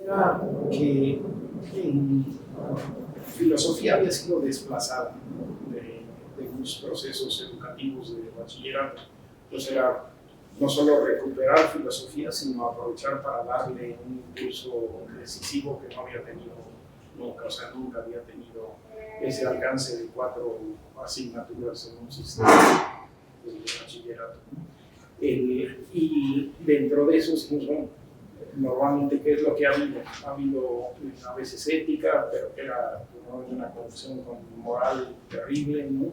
era que en filosofía había sido desplazada, ¿no? de unos procesos educativos de bachillerato. Pues era no solo recuperar filosofía, sino aprovechar para darle un impulso decisivo que no había tenido nunca, o sea, nunca había tenido ese alcance de 4 asignaturas en un sistema de bachillerato. Y dentro de eso, bueno, normalmente, ¿qué es lo que ha habido? Ha habido a veces ética, pero que era una confusión con moral terrible, ¿no?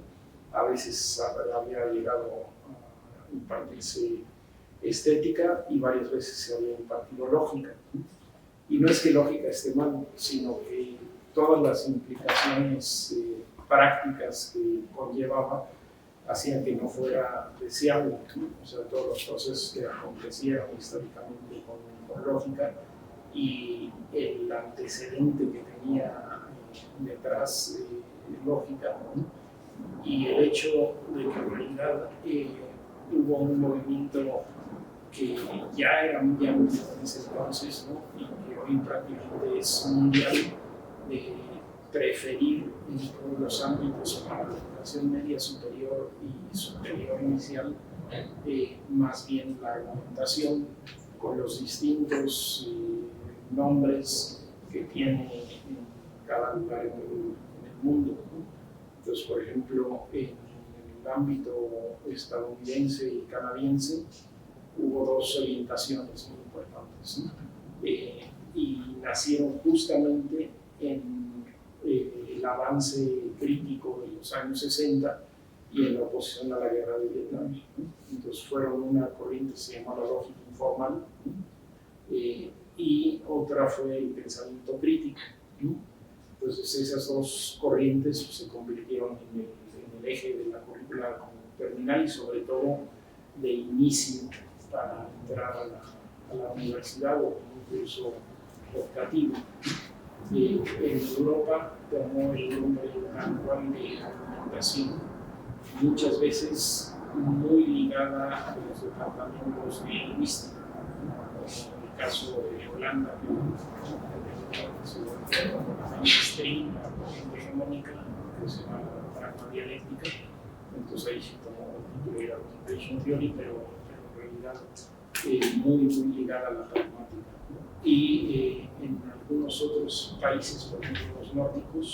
A veces había llegado a impartirse estética y varias veces se había impartido lógica, ¿no? Y no es que lógica esté mal, sino que todas las implicaciones prácticas que conllevaba hacían que no fuera deseable, ¿no? O sea, todos los procesos que acontecieron históricamente con lógica y el antecedente que tenía detrás lógica, ¿no? Y el hecho de que en realidad hubo un movimiento que ya era muy amplio en ese entonces, ¿no? Y que hoy prácticamente es mundial, de preferir en todos los ámbitos para la educación media superior y superior inicial, más bien la argumentación con los distintos nombres que tiene en cada lugar en el mundo, ¿no? Entonces, por ejemplo, en el ámbito estadounidense y canadiense hubo 2 orientaciones muy importantes, ¿no? Y nacieron justamente en el avance crítico de los años 60 y en la oposición a la guerra de Vietnam, ¿no? Entonces fueron una corriente que se llama la lógica informal, ¿no? Y otra fue el pensamiento crítico, ¿no? Entonces esas 2 corrientes se convirtieron en el eje de la currícula terminal y sobre todo de inicio para entrar a la universidad o un curso optativo. En Europa tomó el nombre actual de argumentación, muchas veces muy ligada a los departamentos de lingüística, como en el caso de Holanda, que se volvió la mainstream, la corriente hegemónica, que se llama la pragma dialéctica. Entonces ahí se tomó el título de Argumentation Theory, pero en realidad muy ligada a la pragmática. Y en algunos otros países, por ejemplo los nórdicos,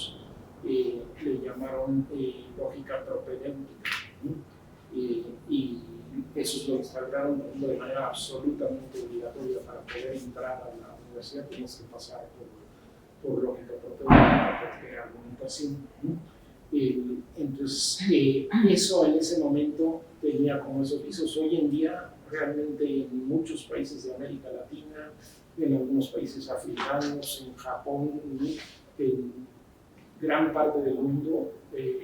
le llamaron lógica propedéutica, ¿no? Y esos lo instalaron de manera absolutamente obligatoria para poder entrar a la universidad. Tienes que pasar por lógica propedéutica, porque era argumentación, ¿no? Entonces, eso en ese momento tenía como esos pisos. Hoy en día, realmente en muchos países de América Latina, en algunos países africanos, en Japón, en gran parte del mundo,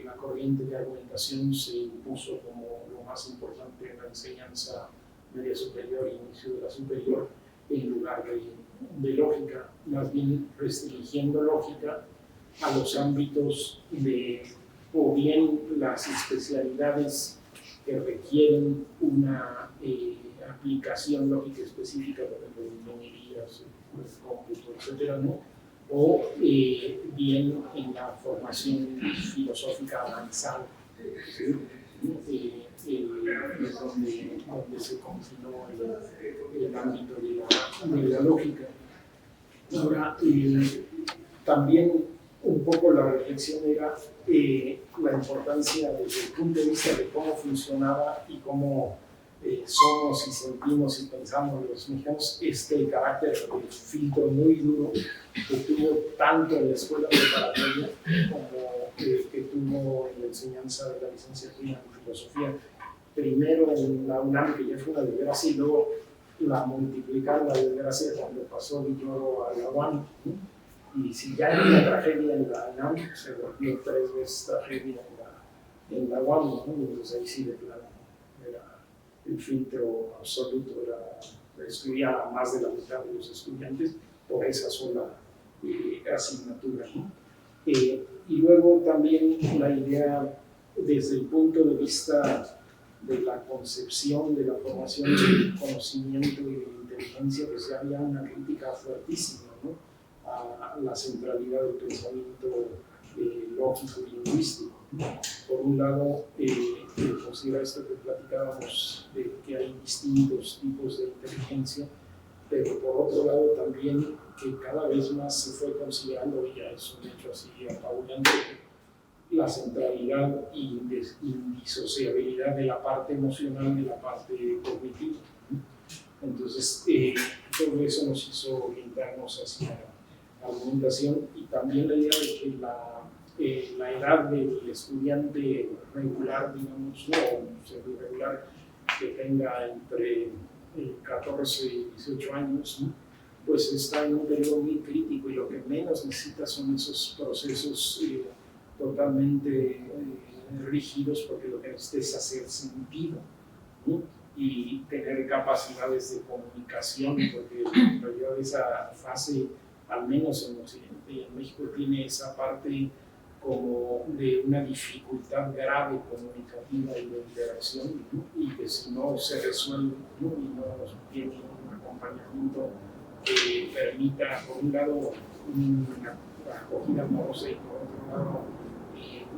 la corriente de argumentación se impuso como lo más importante en la enseñanza media superior e inicio de la superior, en lugar de lógica, más bien restringiendo lógica a los ámbitos de, o bien las especialidades que requieren una aplicación lógica específica, por ejemplo, ingenierías, cómputo, etcétera, ¿no? O bien en la formación filosófica avanzada, ¿sí? Es donde se confinó el ámbito de la lógica. Ahora, también un poco la reflexión era la importancia desde el punto de vista de cómo funcionaba y cómo somos y sentimos y pensamos los mexicanos, este carácter de filtro muy duro que tuvo tanto en la escuela preparatoria como que tuvo en la enseñanza de la licenciatura en filosofía, primero en la UNAM, que ya fue una desgracia, y luego la multiplicaron la desgracia cuando pasó luego a la UAM, ¿no? Y si ya era una tragedia en la UNAM, se volvió 3 veces tragedia en la UAM, ¿no? Entonces ahí sí de plano era el filtro absoluto, excluía a más de la mitad de los estudiantes por esa sola asignatura, ¿no? Y luego también la idea desde el punto de vista de la concepción de la formación del conocimiento y de la inteligencia, pues había una crítica fuertísima ¿no? A la centralidad del pensamiento lógico y lingüístico. Por un lado, considera esto que platicábamos, de que hay distintos tipos de inteligencia, pero por otro lado también que cada vez más se fue considerando, y ya es un hecho así apabullante, la centralidad y indisociabilidad de la parte emocional de la parte cognitiva. Entonces, todo eso nos hizo orientarnos hacia la argumentación y también la idea de que la edad del estudiante regular, digamos, no semi-regular, que tenga entre 14 y 18 años, ¿no? Pues está en un periodo muy crítico y lo que menos necesita son esos procesos totalmente rígidos, porque lo que necesita es hacer sentido, ¿no? Y tener capacidades de comunicación, porque en realidad esa fase, al menos en Occidente y en México, tiene esa parte como de una dificultad grave comunicativa y de interacción, ¿no? Y que si no se resuelve, ¿no? Y no tiene un acompañamiento que permita, por un lado, una acogida amorosa y por otro lado,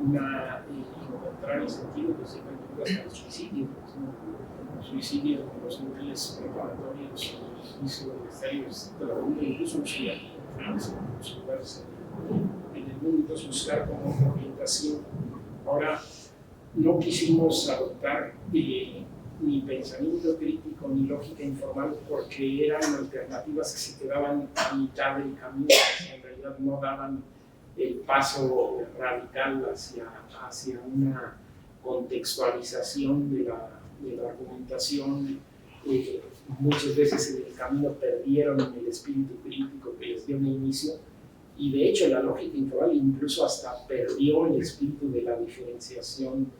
encontrar el sentido, que se encuentra hasta el suicidio, ¿no? Suicidio en los niveles preparatorios, inicio de estadios de la vida, incluso en Chile, en muchos lugares en el mundo. Entonces, buscar como orientación. Ahora, no quisimos adoptar ni pensamiento crítico ni lógica informal, porque eran alternativas que se quedaban a mitad del camino, que en realidad no daban el paso radical hacia una contextualización de la argumentación. Muchas veces en el camino perdieron el espíritu crítico que les dio un inicio, y de hecho la lógica informal incluso hasta perdió el espíritu de la diferenciación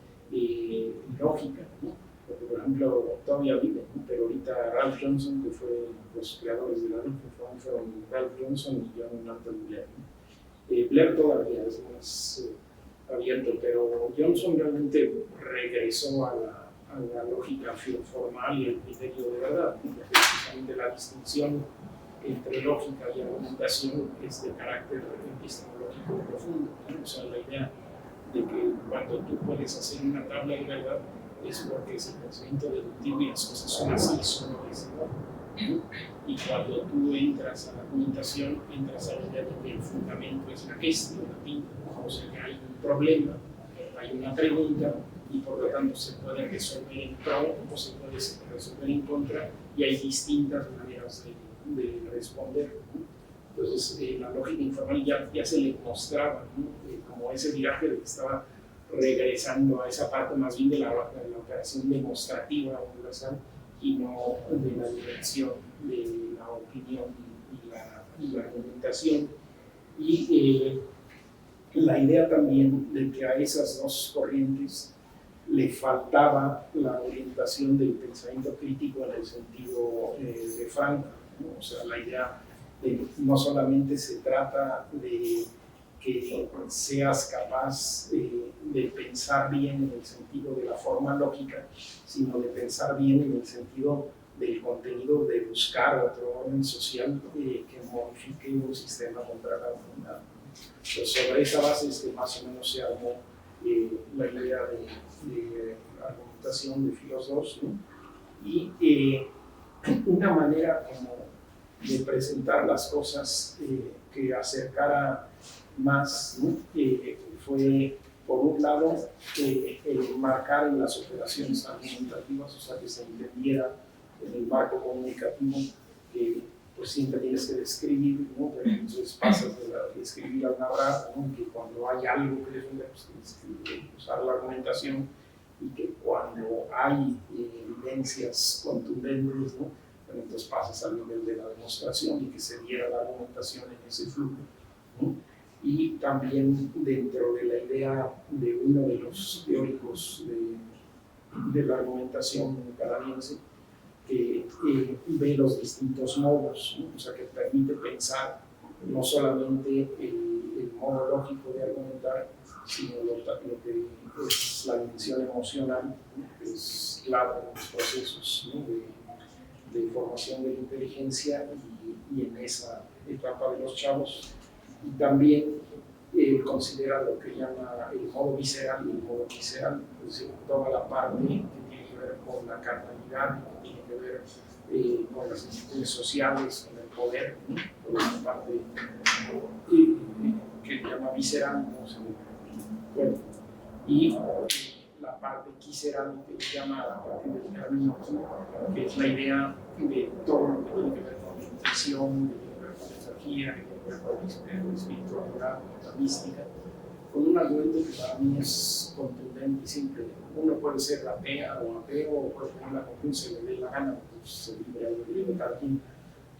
lógica, ¿no? Porque, por ejemplo, todavía vive, ¿no? Pero ahorita Ralph Johnson, que fue los creadores de la lógica informal, fueron Ralph Johnson y John Nathan Blair, ¿no? Blair todavía es más abierto, pero Johnson realmente regresó a la lógica formal y el criterio de verdad, ¿no? Porque precisamente la distinción entre lógica y argumentación es de carácter epistemológico profundo, ¿no? O sea, la idea de que cuando tú puedes hacer una tabla de verdad es porque es el pensamiento deductivo y las cosas son así, eso no es igual, ¿no? Y cuando tú entras a la argumentación, entras a la idea de que el fundamento es la gesta, la pinta, ¿no? O sea, que hay un problema, hay una pregunta y por lo tanto se puede resolver en pro o se puede resolver en contra, y hay distintas maneras de responder, ¿no? Entonces, la lógica informal ya se le mostraba, ¿no? Como ese viraje de que estaba regresando a esa parte más bien de la operación demostrativa universal y no de la dimensión de la opinión y la argumentación. Y la idea también de que a esas dos corrientes le faltaba la orientación del pensamiento crítico en el sentido de Frank, ¿no? O sea, la idea de no solamente se trata de que seas capaz de pensar bien en el sentido de la forma lógica, sino de pensar bien en el sentido del contenido, de buscar otro orden social que modifique un sistema contra la humanidad. Entonces, sobre esa base es que más o menos se armó la idea de argumentación de Filos II, ¿no? Y una manera como de presentar las cosas que acercara más, ¿no? Fue, por un lado, el marcar en las operaciones argumentativas, o sea, que se entendiera en el marco comunicativo que pues siempre tienes que describir, ¿no? Pero entonces pasas de escribir a narrar, ¿no? Que cuando hay algo que defender, pues tienes que usar la argumentación, y que cuando hay evidencias contundentes, ¿no? Pero entonces pasas al nivel de la demostración y que se diera la argumentación en ese flujo, ¿no? Y también dentro de la idea de uno de los teóricos de la argumentación canadiense, que ve los distintos modos, ¿no? O sea, que permite pensar no solamente el modo lógico de argumentar, sino lo que es la dimensión emocional, ¿no? Que es clave en los procesos, ¿no? de formación de la inteligencia, y en esa etapa de los chavos. Y también él considera lo que llama el modo visceral, es decir, toda la parte que tiene que ver con la carnalidad, que tiene que ver con las instituciones sociales, con el poder, ¿no? Toda esa parte que llama visceral, ¿no? Bueno, y la parte quiseral, que se llama a partir del camino, ¿no? Que es la idea de todo lo que tiene que ver con la intuición, que tiene que ver con la energía, que tiene que ver con la espiritualidad, con la mística, con un argumento que para mí es contundente y simple. Uno puede ser atea o ateo, o puede tener la conciencia se le dé la gana, pues se libre de cada quien,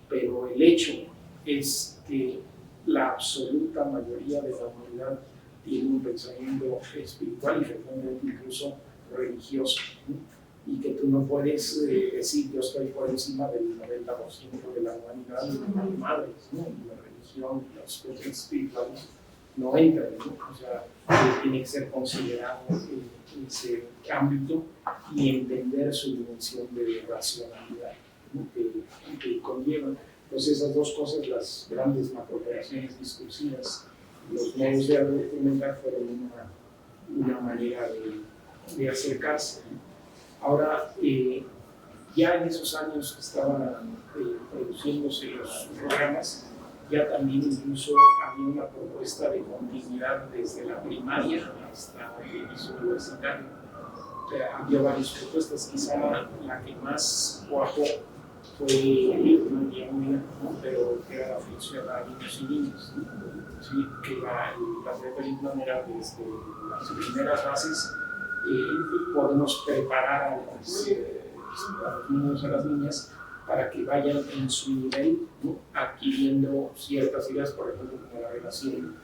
pero el hecho es que la absoluta mayoría de la humanidad tiene un pensamiento espiritual y frecuentemente incluso religioso, ¿no? Y que tú no puedes decir yo estoy por encima del 90% de la humanidad y de las madres, ¿no? Y la religión y las cosas espirituales no entran, ¿no? O sea, tiene que ser considerado ese ámbito y entender su dimensión de racionalidad, ¿no? que conllevan. Entonces esas dos cosas, las grandes macrooperaciones discursivas, los modos de argumentar fueron una manera de acercarse. Ahora, ya en esos años que estaban produciéndose los programas, ya también incluso había una propuesta de continuidad desde la primaria hasta el piso universitario. Había varias propuestas, quizá la que más cuajó fue una guía, pero que era la función a niños y niñas, ¿no? Sí, que la película era desde las primeras bases, podemos preparar a los niños y a las niñas para que vayan en su nivel, ¿no? Adquiriendo ciertas ideas, por ejemplo, como la relación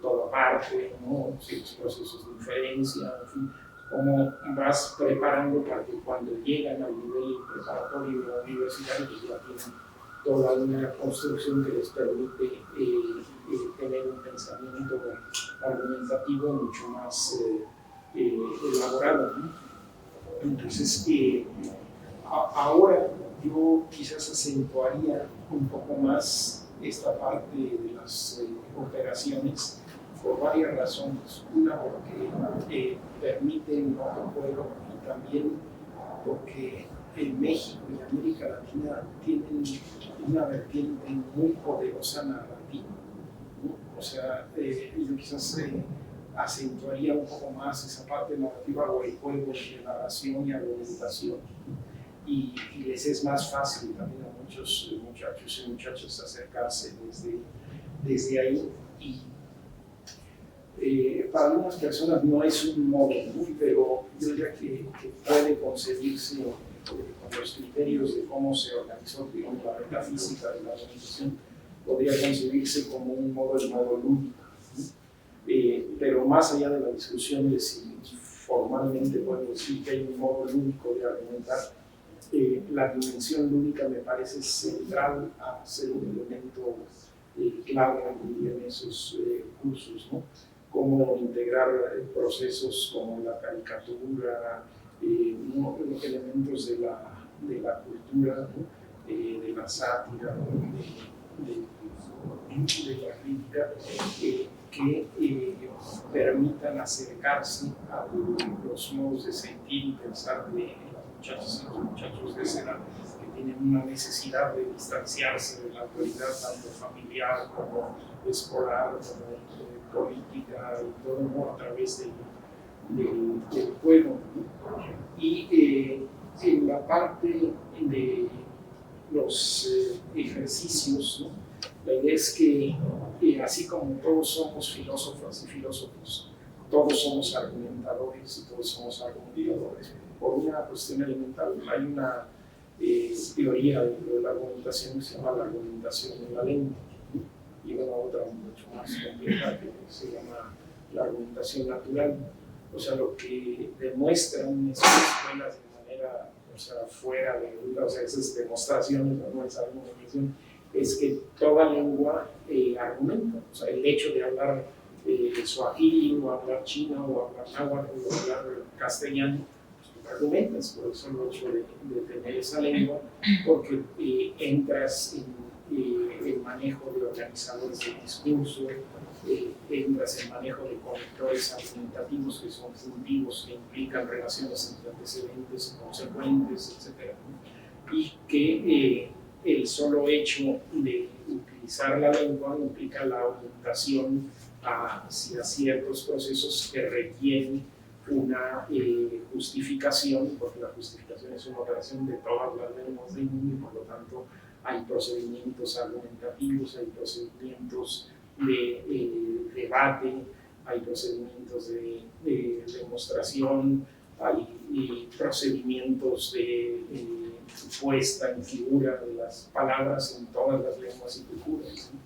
toda parte, ¿no? Ciertos procesos de inferencia, en fin, cómo vas preparando para que cuando llegan al nivel preparatorio de la universidad, pues ya tienen toda una construcción que les permite tener un pensamiento argumentativo mucho más elaborado, ¿no? Entonces, ahora yo quizás acentuaría un poco más esta parte de las operaciones por varias razones. Una, porque permiten otro juego, y también porque en México y América Latina tienen una vertiente muy poderosa narrativa, ¿no? O sea, yo quizás acentuaría un poco más esa parte narrativa o el juego de narración y argumentación. Y les es más fácil también a muchos muchachos y muchachas acercarse desde ahí. Y para algunas personas no es un modo, ¿no? Pero yo diría que puede concebirse con los criterios de cómo se organizó, digamos, la metafísica de la organización, podría concebirse como un modo lúdico, ¿no? Pero más allá de la discusión de si formalmente podemos decir que hay un modo lúdico de argumentar, la dimensión lúdica me parece central a ser un elemento clave en esos cursos, ¿no? Cómo integrar procesos como la caricatura, ¿no? Los elementos de la cultura, ¿no? De la sátira, de la crítica, que permitan acercarse a los modos de sentir y pensar de muchachos y los muchachos de esa edad, que tienen una necesidad de distanciarse de la autoridad tanto familiar como escolar, como política y todo, ¿no? A través del juego, ¿no? Y en la parte de los ejercicios, ¿no? La idea es que así como todos somos filósofas y filósofos, todos somos argumentadores y todos somos argumentadores. Por una cuestión elemental, hay una teoría dentro de la argumentación que se llama la argumentación en la lengua, ¿no? Y una otra mucho más compleja que se llama la argumentación natural. O sea, lo que demuestran esas escuelas de manera, o sea, fuera de duda, o sea, esas demostraciones, no es argumentación, es que toda lengua argumenta. O sea, el hecho de hablar suajili, o hablar chino, o hablar náhuatl, o hablar castellano, argumentas por el solo hecho de tener esa lengua, porque entras el manejo de organizadores del discurso, entras en manejo de conectores argumentativos que son funtivos, que implican relaciones entre antecedentes y consecuentes, etc. Y que el solo hecho de utilizar la lengua implica la orientación hacia ciertos procesos que requieren una justificación, porque la justificación es una operación de todas las lenguas del mundo y por lo tanto hay procedimientos argumentativos, hay procedimientos de debate, hay procedimientos de demostración, hay procedimientos de puesta en figura de las palabras en todas las lenguas y culturas, ¿no?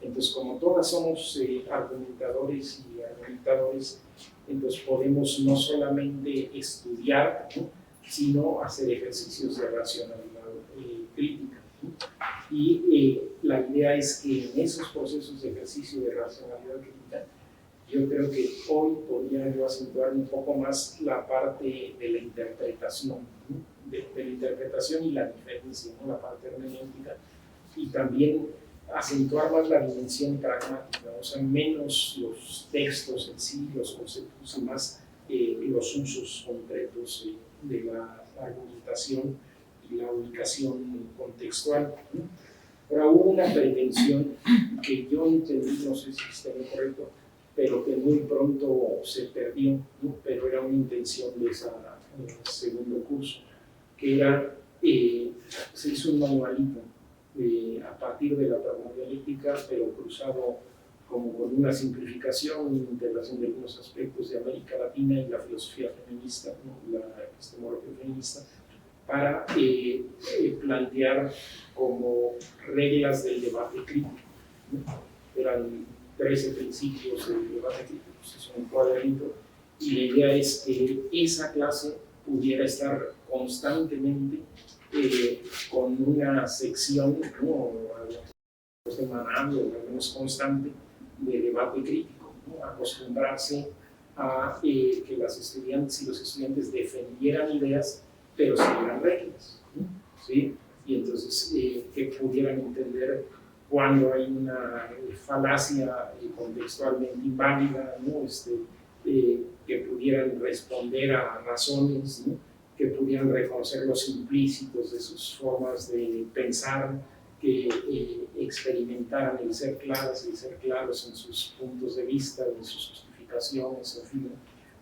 Entonces, como todas somos argumentadores y argumentadores, entonces podemos no solamente estudiar, ¿no?, sino hacer ejercicios de racionalidad crítica, ¿no? Y la idea es que en esos procesos de ejercicio de racionalidad crítica, yo creo que hoy podría yo acentuar un poco más la parte de la interpretación, ¿no?, de la interpretación y la diferencia, ¿no?, la parte hermenéutica, y también acentuar más la dimensión pragmática, o sea, menos los textos en sí, los conceptos, y más los usos concretos de la argumentación y la ubicación contextual, ¿no? Ahora, hubo una pretensión que yo entendí, no sé si está bien correcto, pero que muy pronto se perdió, ¿no?, pero era una intención de ese segundo curso, que era, se hizo un manualito a partir de la pragmática dialéctica, pero cruzado como con una simplificación, una integración de algunos aspectos de América Latina y la filosofía feminista, ¿no?, la epistemología feminista, para plantear como reglas del debate crítico, ¿no? Eran 13 principios del debate crítico, es un cuadernito, y la idea es que esa clase pudiera estar constantemente con una sección, ¿no?, semanal o al menos constante de debate crítico, ¿no?, acostumbrarse a que las estudiantes y los estudiantes defendieran ideas, pero siguieran reglas, ¿no? ¿Sí? Y entonces que pudieran entender cuando hay una falacia contextualmente inválida, ¿no?, que pudieran responder a razones, ¿no?, que pudieran reconocer los implícitos de sus formas de pensar, que experimentaran el ser claras y el ser claros en sus puntos de vista, en sus justificaciones, en fin.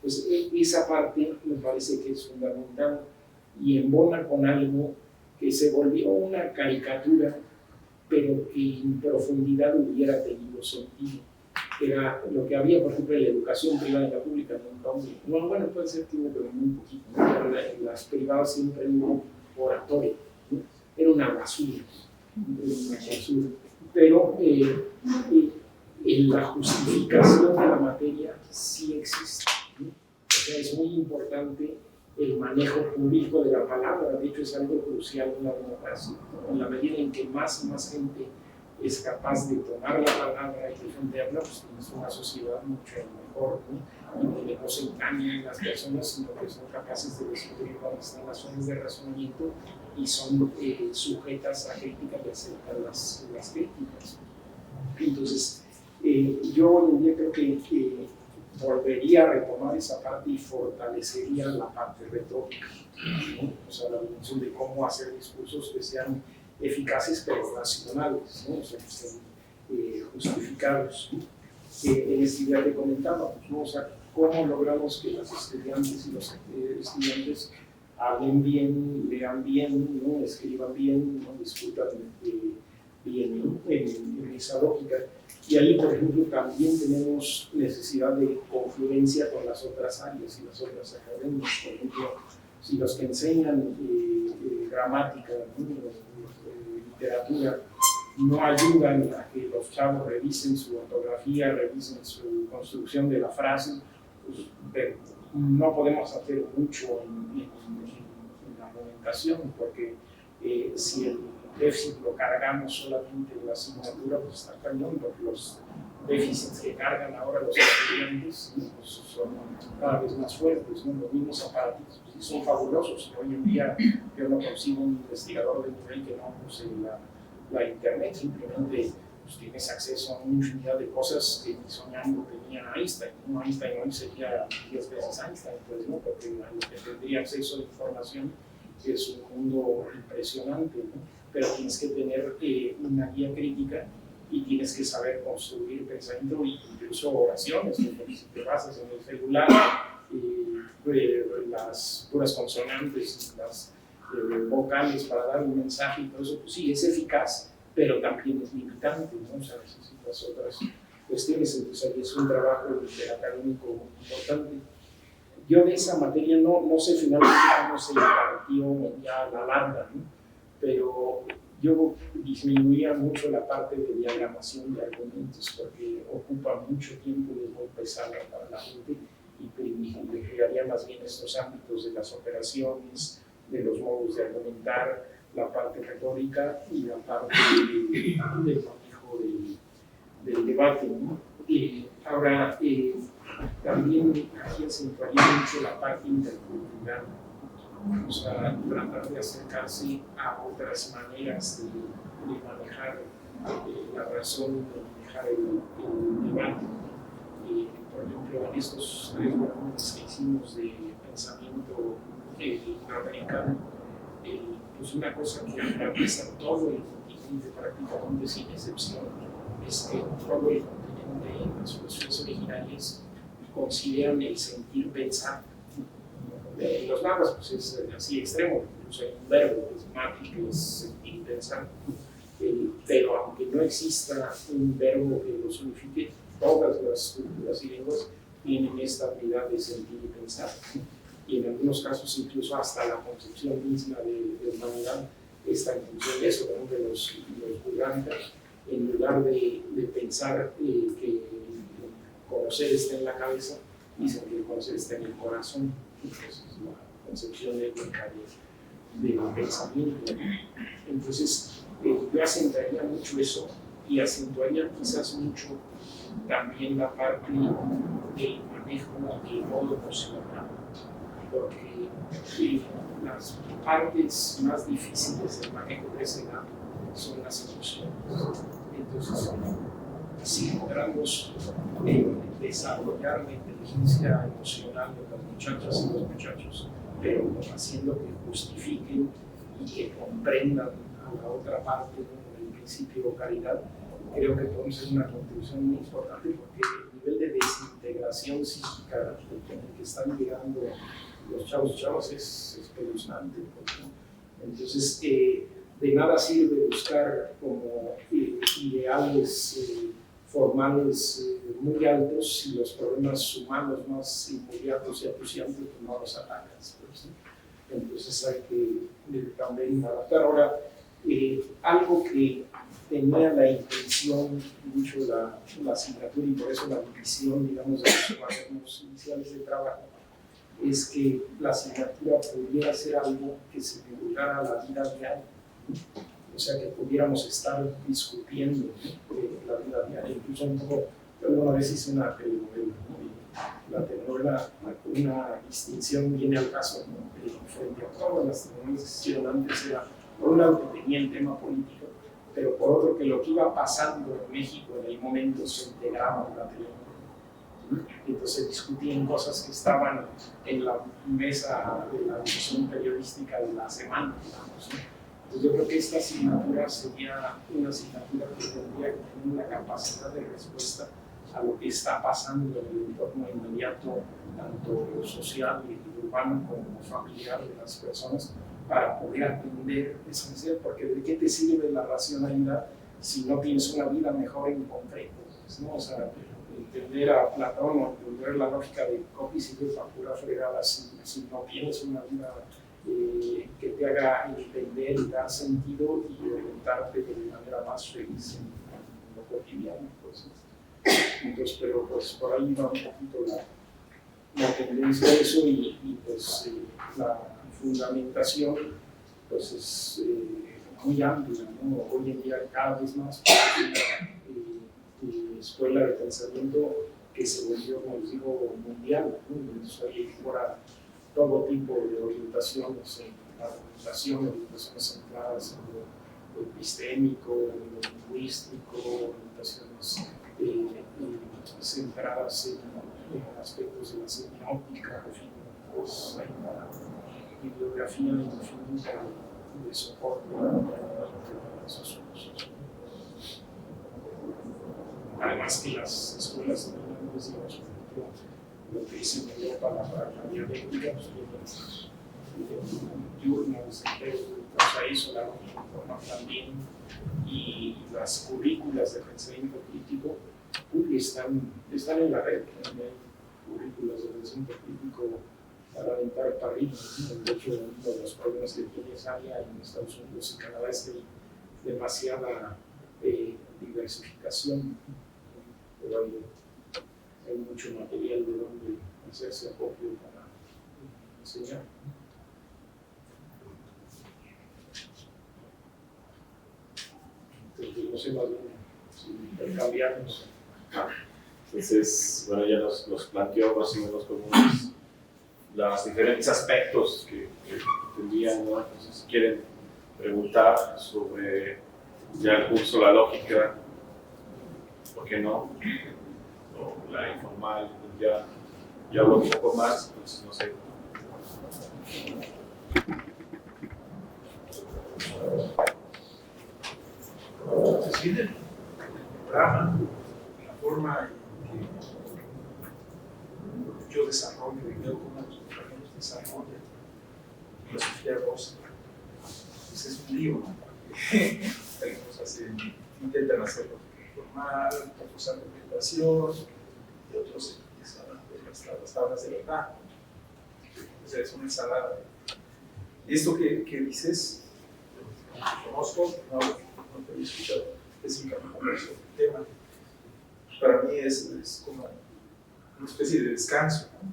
Pues esa parte me parece que es fundamental y embona con algo que se volvió una caricatura, pero que en profundidad hubiera tenido sentido. Era lo que había, por ejemplo, en la educación privada y la pública nunca hubo. No, bueno, puede ser que hubo, pero muy poquito, ¿no? Pero en las privadas siempre hubo oratorio, ¿no? Era una basura, pero la justificación de la materia sí existe, ¿no? O sea, es muy importante el manejo público de la palabra. De hecho, es algo crucial en la democracia, ¿no? En la medida en que más y más gente es capaz de tomar la palabra y defenderla, pues tienes una sociedad mucho mejor, ¿no?, y donde no se engañan las personas, sino que son capaces de descubrir dónde están las zonas de razonamiento y son sujetas a críticas y aceptan las críticas. Entonces, yo hoy en día creo que volvería a retomar esa parte y fortalecería la parte retórica, ¿no? O sea, la dimensión de cómo hacer discursos que sean eficaces pero racionales, ¿no? O sea, que estén justificados, ¿no? En este día te comentábamos, ¿no? O sea, cómo logramos que las estudiantes y los estudiantes hablen bien, lean bien, ¿no?, escriban bien, ¿no?, discutan bien, ¿no?, en esa lógica. Y ahí, por ejemplo, también tenemos necesidad de confluencia con las otras áreas y las otras academias. Por ejemplo, si los que enseñan gramática, ¿no?, literatura, no ayudan a que los chavos revisen su ortografía, revisen su construcción de la frase, pues no podemos hacer mucho en la argumentación, porque si el déficit lo cargamos solamente en la asignatura, pues está cañón, porque los déficits que cargan ahora los estudiantes, ¿no?, pues son cada vez más fuertes, ¿no? Los mismos aparatos pues, son fabulosos. Hoy en día yo no consigo un investigador de nivel que no use la internet, simplemente pues, tienes acceso a una infinidad de cosas que ni soñando tenía Einstein. ¿No? Einstein hoy sería 10 veces Einstein, pues, ¿no? Porque a lo que tendría acceso a información es un mundo impresionante, ¿no? Pero tienes que tener una guía crítica y tienes que saber construir pensamiento e incluso oraciones, porque si te basas en el celular, las puras consonantes y las vocales para dar un mensaje y todo eso, pues sí, es eficaz, pero también es limitante, ¿no? O sea, necesitas otras cuestiones, entonces ahí es un trabajo académico importante. Yo de esa materia no sé finalmente cómo se impartió ya a la larga, ¿no? Pero yo disminuía mucho la parte de diagramación de argumentos porque ocupa mucho tiempo y es muy pesada para la gente y privilegiaría más bien estos ámbitos de las operaciones, de los modos de argumentar, la parte retórica y la parte del manejo del debate, ¿no? Ahora, también aquí acentuaría mucho la parte intercultural, o sea, tratar de acercarse a otras maneras de manejar la razón, de manejar el debate. Por ejemplo, en estos 3 volúmenes que hicimos de pensamiento latinoamericano, pues una cosa que atraviesa todo el continente prácticamente sin excepción es que todo el continente en las soluciones originales consideran el sentir pensar. Los nahuas pues es así extremo, incluso hay un verbo que es mati, que es sentir pensar, pero aunque no exista un verbo que los unifique, todas las culturas y lenguas tienen esta habilidad de sentir y pensar. Y en algunos casos incluso hasta la concepción misma de humanidad está en función de eso, de los Gurrantas, en lugar de pensar que conocer está en la cabeza, dicen que el conocer está en el corazón. Entonces, la concepción étnica del pensamiento. Entonces, yo acentuaría mucho eso y acentuaría quizás mucho también la parte del manejo del modo emocional, porque las partes más difíciles del manejo de ese lado son las emociones. Entonces, si logramos desarrollar la inteligencia emocional de las muchachas y los muchachos, pero haciendo que justifiquen y que comprendan a la otra parte, ¿no? El principio de caridad, creo que podemos hacer una contribución muy importante porque el nivel de desintegración psíquica en el que están llegando los chavos es espeluznante. Entonces, de nada sirve buscar como ideales formales muy altos y los problemas humanos más inmediatos y acuciantes pues no los atacas. Pues, ¿no? Entonces hay que también adaptar. Ahora, algo que tenía la intención, mucho la asignatura y por eso la división, digamos, de los cuadernos iniciales de trabajo, es que la asignatura pudiera ser algo que se divulgara a la vida diaria. O sea, que pudiéramos estar discutiendo la vida diaria. Incluso un poco, alguna vez hice una telenovela, ¿no? La telenovela, una distinción viene al caso, ¿no? Frente a todas las telenovelas que se hicieron antes, era por un lado que tenía el tema político, pero por otro que lo que iba pasando en México en el momento se integraba en la telenovela. Entonces discutían cosas que estaban en la mesa de la discusión periodística de la semana, digamos, ¿no? Entonces yo creo que esta asignatura sería una asignatura que tendría que tener una capacidad de respuesta a lo que está pasando en el entorno inmediato, tanto social y urbano como familiar de las personas, para poder atender esa necesidad, porque ¿de qué te sirve la racionalidad si no tienes una vida mejor en concreto? ¿No? O sea, entender a Platón o entender la lógica de Copy sirve para pura fregada si no tienes una vida que te haga entender y dar sentido y orientarte de manera más feliz en lo cotidiano. Entonces, pero pues por ahí va un poquito la tendencia a eso y pues la fundamentación pues es muy amplia, ¿no? Hoy en día cada vez más una escuela de pensamiento que se volvió, como les digo, mundial, ¿no? Entonces ahí fuera todo tipo de orientaciones, la orientaciones centradas en epistémico, en lo lingüístico, orientaciones centradas en aspectos de la semiótica, en fin, pues hay una bibliografía infinita de soporte para esos cursos. Además que las escuelas bilingües, digamos, por ejemplo, lo que dicen en Europa la dialéctica, pues tienen journals enteros dedicados a eso, la forma también, y las currículas de pensamiento crítico están en la red, también hay currículas de pensamiento crítico para aventar para arriba. De hecho, uno de los problemas que tiene esa área en Estados Unidos y Canadá es que hay demasiada diversificación, pero hay mucho material de donde hacerse acopio para enseñar. Entonces, no sé más bien si intercambiarnos. Entonces, bueno, ya nos planteó más o menos como los diferentes aspectos que tendrían, ¿no? Entonces, si quieren preguntar sobre ya el curso, la lógica, ¿por qué no? O la informal, ya hablo un poco más, entonces no sé. Entonces viene el programa, la forma en que yo desarrollo y veo cómo los compañeros desarrollan filosofía rosa. Pues es un lío, ¿no? Algunos intentan hacerlo formal, otros argumentación, y otros empiezan a ver las tablas de verdad. O sea, es una ensalada. Y esto que dices, conozco, no te había escuchado específicamente sobre el tema. Para mí es como una especie de descanso, ¿no?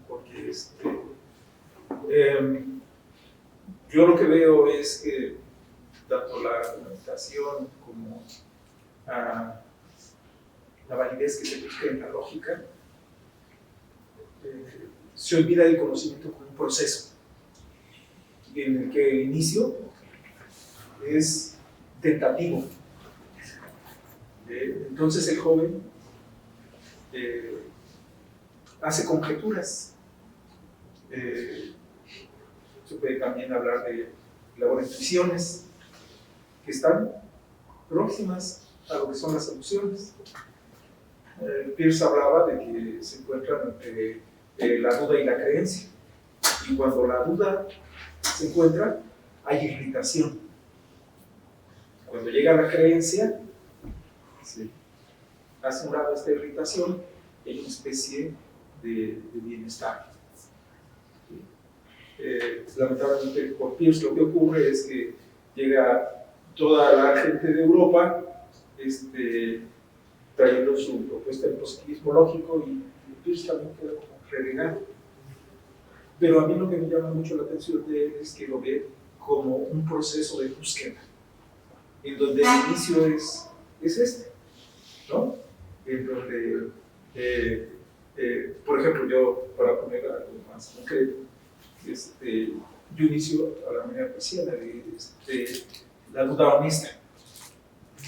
Porque yo lo que veo es que tanto la argumentación como la validez que se busca en la lógica se olvida del conocimiento como un proceso en el que el inicio es tentativo. Entonces el joven hace conjeturas. Se puede también hablar de intuiciones que están próximas a lo que son las soluciones. Peirce hablaba de que se encuentran entre la duda y la creencia, y cuando la duda se encuentra, hay irritación. Cuando llega la creencia, se hace un lado esta irritación y hay una especie de bienestar. Lamentablemente por Peirce lo que ocurre es que llega toda la gente de Europa trayendo su propuesta del positivismo lógico, y Peirce también queda como relegado. Pero a mí lo que me llama mucho la atención de él es que lo ve como un proceso de búsqueda, en donde el inicio es ¿no? En donde, por ejemplo, yo, para poner algo más concreto, yo inicio a la manera cristiana de la duda honesta,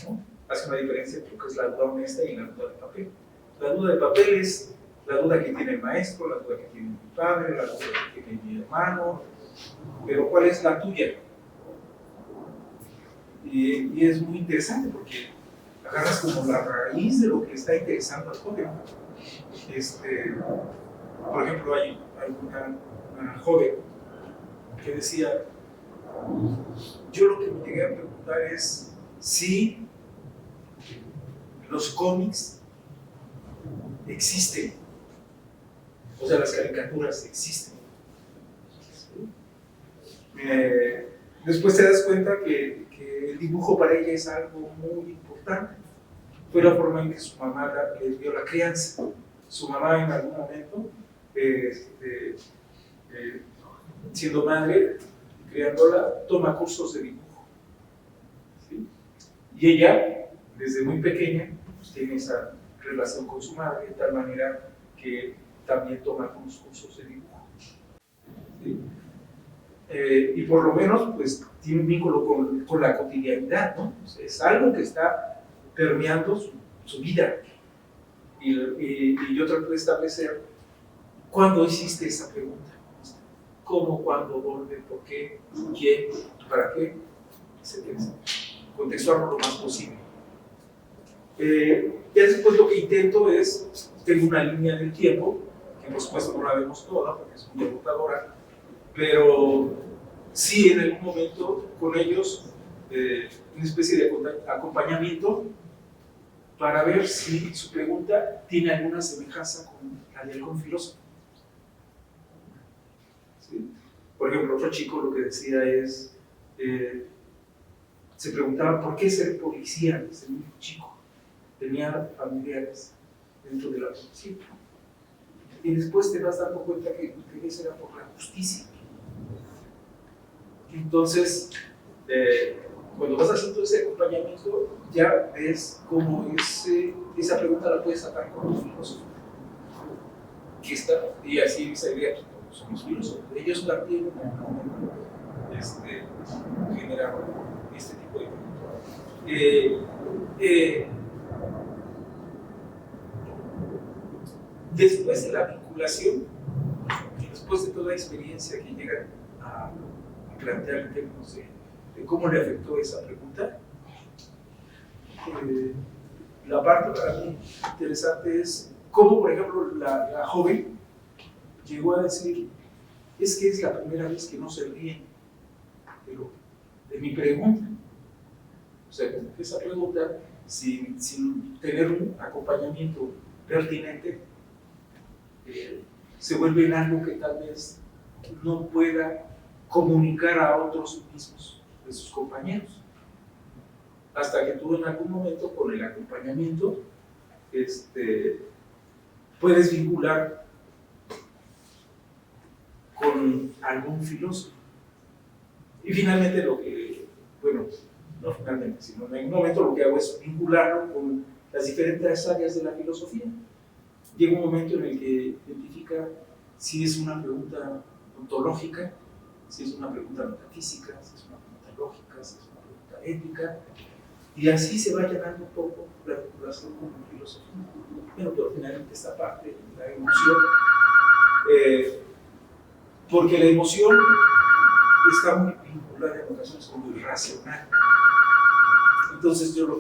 ¿no? Hace una diferencia entre lo que es la duda honesta y la duda de papel. La duda de papel es la duda que tiene el maestro, la duda que tiene mi padre, la duda que tiene mi hermano, pero ¿cuál es la tuya? Y es muy interesante porque agarras como la raíz de lo que le está interesando al joven. Por ejemplo, hay una joven que decía, yo lo que me llegué a preguntar es si los cómics existen, o sea, las caricaturas existen. Después te das cuenta que el dibujo para ella es algo muy importante. Fue la forma en que su mamá les dio la crianza. Su mamá en algún momento, siendo madre, criándola, toma cursos de dibujo. ¿Sí? Y ella, desde muy pequeña, pues, tiene esa relación con su madre, de tal manera que también toma algunos cursos de dibujo. ¿Sí? y por lo menos pues tiene un vínculo con la cotidianidad, ¿no? O sea, es algo que está permeando su vida. Y yo trato de establecer cuándo hiciste esa pregunta. ¿Cómo, cuándo, dónde, por qué, quién, para qué? Etcétera. Contextuarlo lo más posible. Ya después lo que intento es, tengo una línea del tiempo, que por supuesto no la vemos toda porque es muy agotadora, pero sí en algún momento con ellos una especie de acompañamiento para ver si su pregunta tiene alguna semejanza con la de algún filósofo. ¿Sí? Por ejemplo, otro chico lo que decía es, se preguntaba por qué ser policía desde muy chico. Tenía familiares dentro de la policía. Y después te vas dando cuenta que eso era por la justicia. Entonces, cuando vas haciendo ese acompañamiento, ya ves cómo esa pregunta la puedes sacar con un filósofo. Y así esa idea, pues, somos filósofos. Ellos también generaron este tipo de después de la vinculación, después de toda la experiencia que llegan a plantear en términos de cómo le afectó esa pregunta, la parte para mí interesante es cómo, por ejemplo, la joven llegó a decir, es que es la primera vez que no se ríen de mi pregunta. O sea, como que esa pregunta, sin tener un acompañamiento pertinente, se vuelve en algo que tal vez no pueda comunicar a otros mismos de sus compañeros. Hasta que tú en algún momento, con el acompañamiento, puedes vincular con algún filósofo. Y finalmente no finalmente, sino en algún momento lo que hago es vincularlo con las diferentes áreas de la filosofía. Llega un momento en el que identifica si es una pregunta ontológica, si es una pregunta metafísica, si es una pregunta lógica, si es una pregunta ética, y así se va llenando un poco la vinculación con la filosofía. Bueno, pero finalmente esta parte, la emoción, porque la emoción está muy vinculada en ocasiones con lo irracional. Entonces yo lo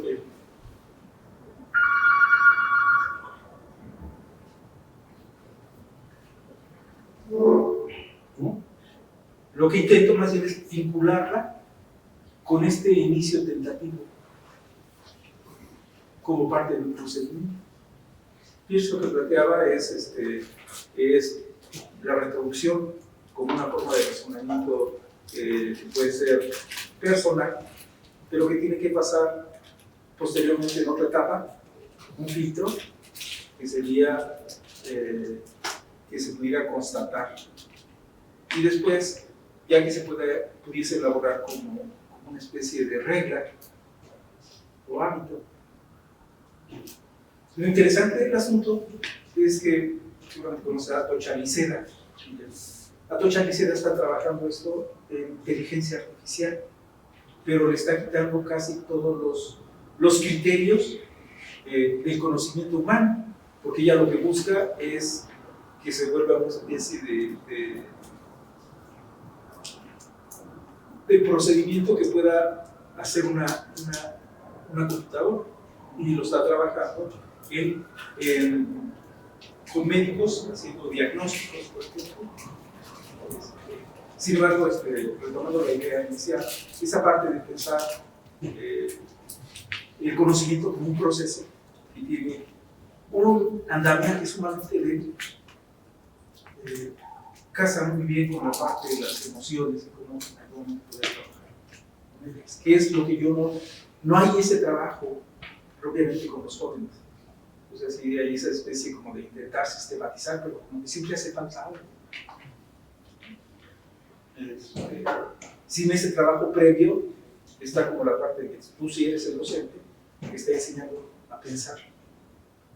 que intento más bien es vincularla con este inicio tentativo como parte del procedimiento. Y eso que planteaba es la retroducción como una forma de razonamiento que puede ser personal, pero que tiene que pasar posteriormente en otra etapa, un filtro, que sería que se pudiera constatar. Y después, ya que se pudiese elaborar como una especie de regla o hábito. Lo interesante del asunto es que, seguramente conocer a Atocha Liceda. Atocha Liceda está trabajando esto en inteligencia artificial, pero le está quitando casi todos los criterios del conocimiento humano, porque ella lo que busca es que se vuelva una especie de procedimiento que pueda hacer una computadora, y lo está trabajando con médicos haciendo diagnósticos, por ejemplo. Sin embargo, retomando la idea inicial, esa parte de pensar el conocimiento como un proceso que tiene un andamiaje sumamente lento, casa muy bien con la parte de las emociones y cómo poder trabajar. ¿Qué es lo que no hay ese trabajo propiamente con los jóvenes? O sea, sí hay esa especie como de intentar sistematizar, pero como que siempre hace falta algo. Sin ese trabajo previo, está como la parte de que tú sí eres el docente, que está enseñando a pensar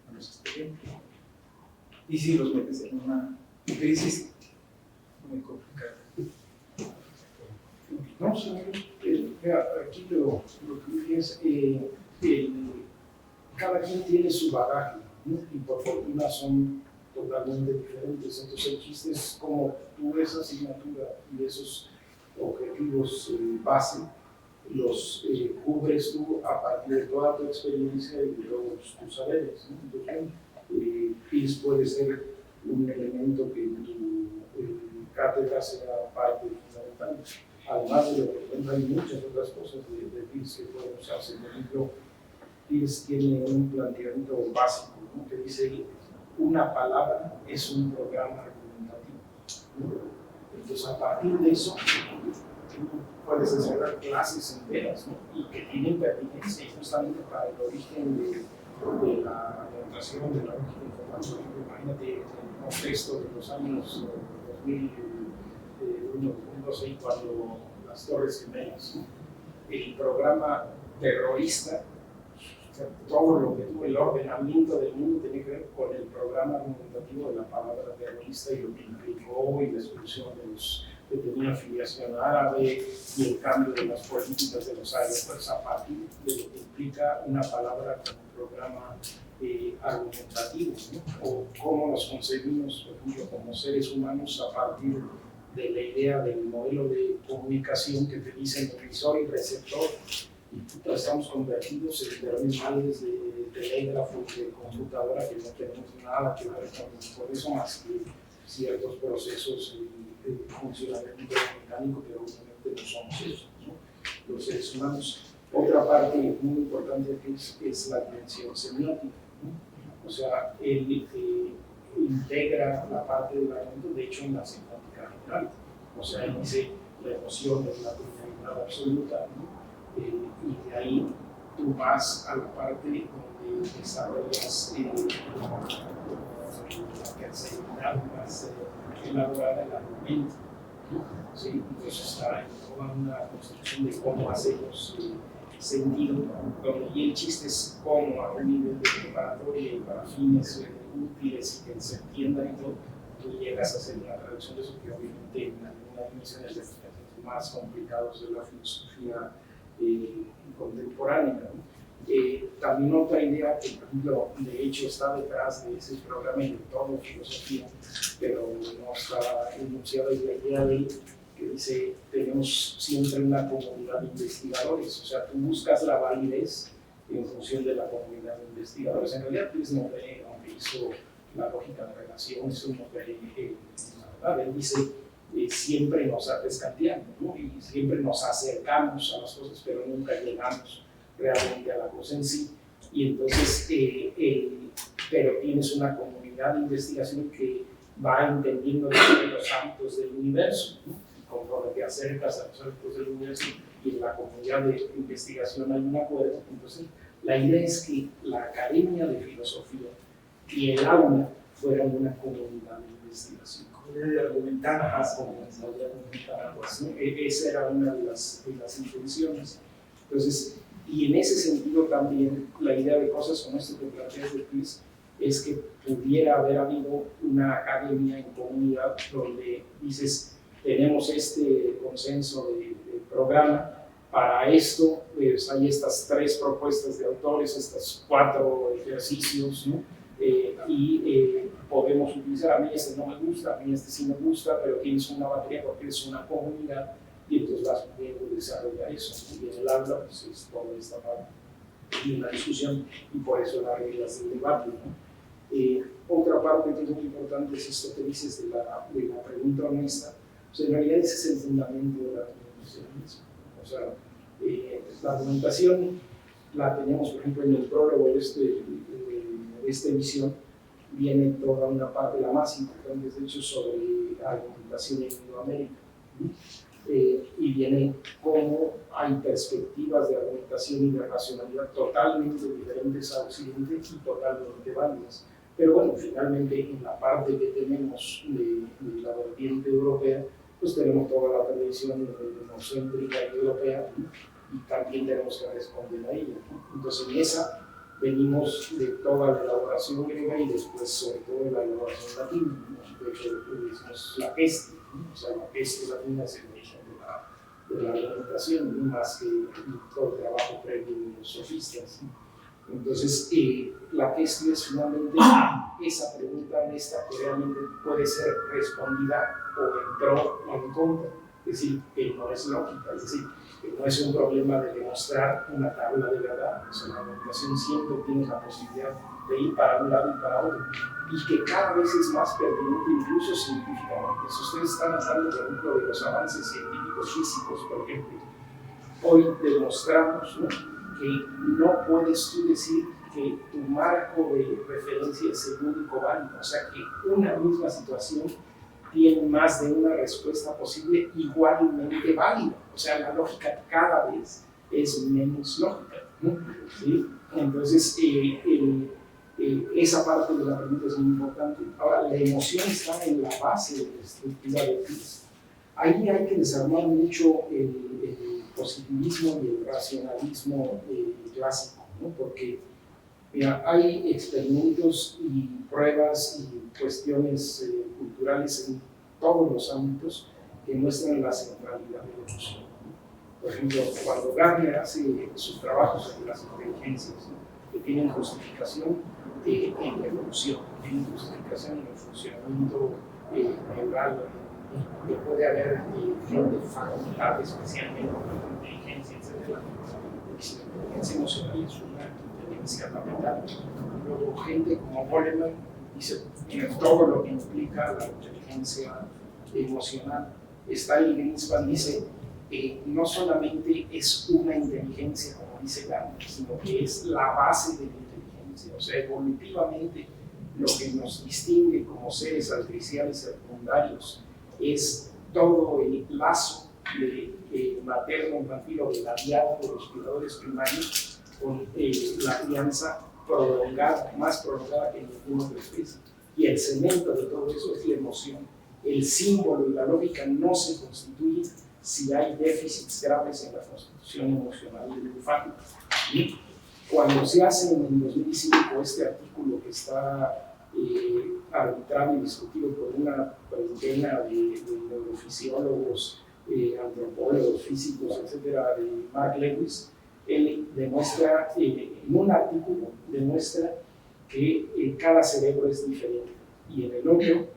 a los estudiantes. Y si los metes en una crisis muy complicada. No, señor, mira, aquí lo que dije es, cada quien tiene su bagaje, ¿no? Y por fortuna son totalmente diferentes. Entonces el chiste es como tú esa asignatura y esos objetivos base los cubres tú a partir de toda tu experiencia y de todos tus saberes, ¿no? Entonces, PIS puede ser un elemento que en tu cátedra sea parte fundamental. Además de lo que hay muchas otras cosas de PIS que pueden usarse. Por ejemplo, PIS tiene un planteamiento básico, ¿no? Que dice una palabra es un programa argumentativo, ¿no? Entonces, a partir de eso, puedes encerrar clases enteras, ¿no? Y que tienen pertinencia justamente para el origen de la argumentación, de la lógica informática. Imagínate el contexto de los años 2001, 2006, cuando las Torres Gemelas, ¿no? El programa terrorista, o sea, todo lo que tuvo el ordenamiento del mundo tenía que ver con el programa argumentativo de la palabra terrorista y lo que implicó y la exclusión de los que tenían afiliación árabe y el cambio de las políticas de los aeropuertos a partir de lo que implica una palabra como programa argumentativo, ¿no? O cómo nos concebimos, por ejemplo, como seres humanos a partir de la idea del modelo de comunicación que te dicen emisor y receptor, y estamos convertidos en terminales de telégrafo y de computadora que no tenemos nada que ver con eso más que ciertos procesos de funcionamiento mecánico, pero obviamente no somos eso, ¿no? Los seres humanos. Otra parte muy importante es la dimensión semiótica, ¿no? O sea, él integra la parte del argumento, de hecho, en la semiótica general. O sea, él dice la emoción es la primera absoluta, ¿no? Y de ahí tú vas a la parte donde desarrollas la terceridad más elaborada del argumento, ¿no? ¿Sí? Entonces está en toda una construcción de cómo hacemos sentido, y el chiste es cómo a un nivel de preparatoria y para fines útiles y que se entiendan y todo, tú llegas a hacer una traducción de eso que obviamente en algunas dimensiones de los más complicados de la filosofía contemporánea, ¿no? También otra idea que, por ejemplo, de hecho está detrás de ese programa y de todo filosofía, pero no está enunciada, es la idea de que dice, tenemos siempre una comunidad de investigadores, o sea, tú buscas la validez en función de la comunidad de investigadores. En realidad, pues no ve, aunque hizo la lógica de relaciones, uno ve, la verdad, él dice, siempre nos pescanteamos, ¿no? Y siempre nos acercamos a las cosas, pero nunca llegamos realmente a la cosa en sí. Y entonces, pero tienes una comunidad de investigación que va entendiendo los ámbitos del universo, ¿no? Y conforme te acercas a los ámbitos del universo y en la comunidad de investigación hay un acuerdo, entonces la idea es que la Academia de Filosofía y el aula fueran una comunidad de investigación. De argumentar, esa era una de las intenciones. Entonces, y en ese sentido también la idea de cosas como esto que planteas de PIS es que pudiera haber habido una academia en comunidad donde dices, tenemos este consenso de programa, para esto pues hay estas 3 propuestas de autores, estos 4 ejercicios, ¿no? Podemos utilizar, a mí este no me gusta, a mí este sí me gusta, pero tienes una batería porque es una comunidad y entonces vas pudiendo desarrollar eso. Y en el aula pues es toda esta parte de una discusión y por eso las reglas del debate, ¿no? Otra parte que es muy importante es esto que dices de la pregunta honesta. O sea, en realidad ese es el fundamento de la argumentación. O sea, la argumentación la tenemos, por ejemplo, en el prólogo de esta edición, viene toda una parte, la más importante, de hecho, sobre argumentación en Iberoamérica. Y viene cómo hay perspectivas de argumentación y de racionalidad totalmente diferentes a Occidente y totalmente válidas. Pero bueno, finalmente en la parte que tenemos de la vertiente europea, pues tenemos toda la tradición etnocéntrica y europea, y también tenemos que responder a ella, ¿no? Entonces en esa venimos de toda la elaboración griega y después sobre todo de la elaboración latina, ¿no? De hecho, decimos la peste, ¿no? O sea, la peste latina es el origen de la argumentación, no más que todo el trabajo previo de los sofistas. Entonces, la cuestión es finalmente esa pregunta honesta que realmente puede ser respondida o en pro o en contra. Es decir, que no es lógica, es decir, que no es un problema de demostrar una tabla de verdad. O sea, la argumentación siempre tiene la posibilidad de ir para un lado y para otro, y que cada vez es más pertinente, incluso científicamente. Si ustedes están hablando, por ejemplo, de los avances científicos físicos, por ejemplo, hoy demostramos, ¿no?, que no puedes tú decir que tu marco de referencia es el único válido, o sea que una misma situación tiene más de una respuesta posible igualmente válida, o sea la lógica cada vez es menos lógica, ¿no? ¿Sí? Entonces esa parte de la pregunta es muy importante. Ahora, la emoción está en la base de la estructura de Peirce. Ahí hay que desarmar mucho el positivismo y el racionalismo clásico, ¿no? Porque mira, hay experimentos y pruebas y cuestiones culturales en todos los ámbitos que muestran la centralidad de la emoción. Por ejemplo, cuando Gardner hace sus trabajos sobre las inteligencias, ¿no?, que tienen justificación en la evolución, tienen justificación en el funcionamiento neural, que puede haber gente facultad especialmente con inteligencia, etc. La inteligencia emocional es una inteligencia lateral. Luego gente como Goleman dice todo lo que implica la inteligencia emocional. Stanley Greenspan dice no solamente es una inteligencia, como dice Gardner, sino que es la base de la inteligencia. O sea, evolutivamente lo que nos distingue como seres artificiales secundarios es todo el lazo de materno-infantil o de la diada de los cuidadores primarios con la crianza prolongada, más prolongada que ninguna otra especie. Y el cemento de todo eso es la emoción. El símbolo y la lógica no se constituyen si hay déficits graves en la constitución emocional del infante. ¿Sí? Cuando se hace en el 2005 este artículo que está arbitrado y discutido por una treintena de neurofisiólogos, antropólogos, físicos, etcétera, de Mark Lewis, él demuestra, en un artículo, demuestra que cada cerebro es diferente, y en el otro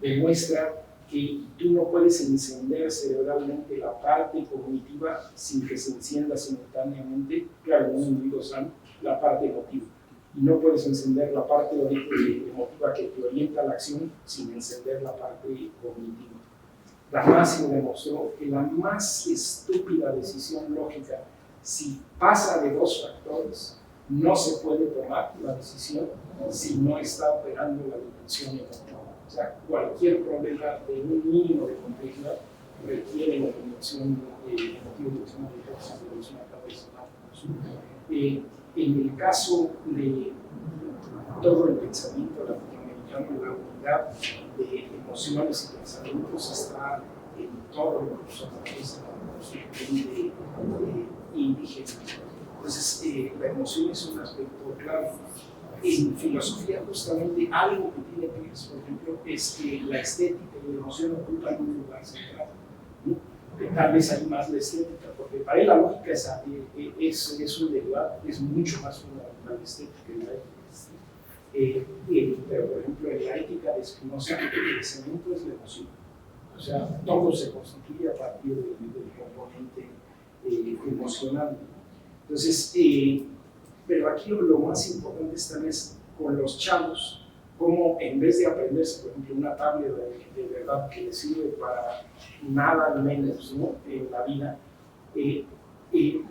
demuestra que tú no puedes encender cerebralmente la parte cognitiva sin que se encienda simultáneamente, claro, en un individuo sano, la parte emotiva. Y no puedes encender la parte emotiva que te orienta a la acción sin encender la parte cognitiva. Damasio demostró que la más estúpida decisión lógica, si pasa de dos factores, no se puede tomar la decisión si no está operando la dimensión emotiva. O sea, cualquier problema de un mínimo de complejidad requiere la dimensión emotiva de una cabeza. En el caso de todo el pensamiento latinoamericano, la unidad de emociones y pensamientos está en todo lo que somos indígena. Entonces, la emoción es un aspecto clave. En filosofía, justamente, algo que tiene Peirce, por ejemplo, es que la estética y la emoción ocupan un lugar central, ¿no? Tal vez hay más la estética, porque para él la lógica es un derivado, es mucho más fundamental la estética y la ética. Pero, por ejemplo, en la ética de Spinoza, el cemento es la emoción. O sea, todo se constituye a partir del componente emocional. Entonces, pero aquí lo más importante esta vez con los chavos, como en vez de aprenderse, por ejemplo, una tabla de verdad que les sirve para nada menos, ¿no?, en la vida,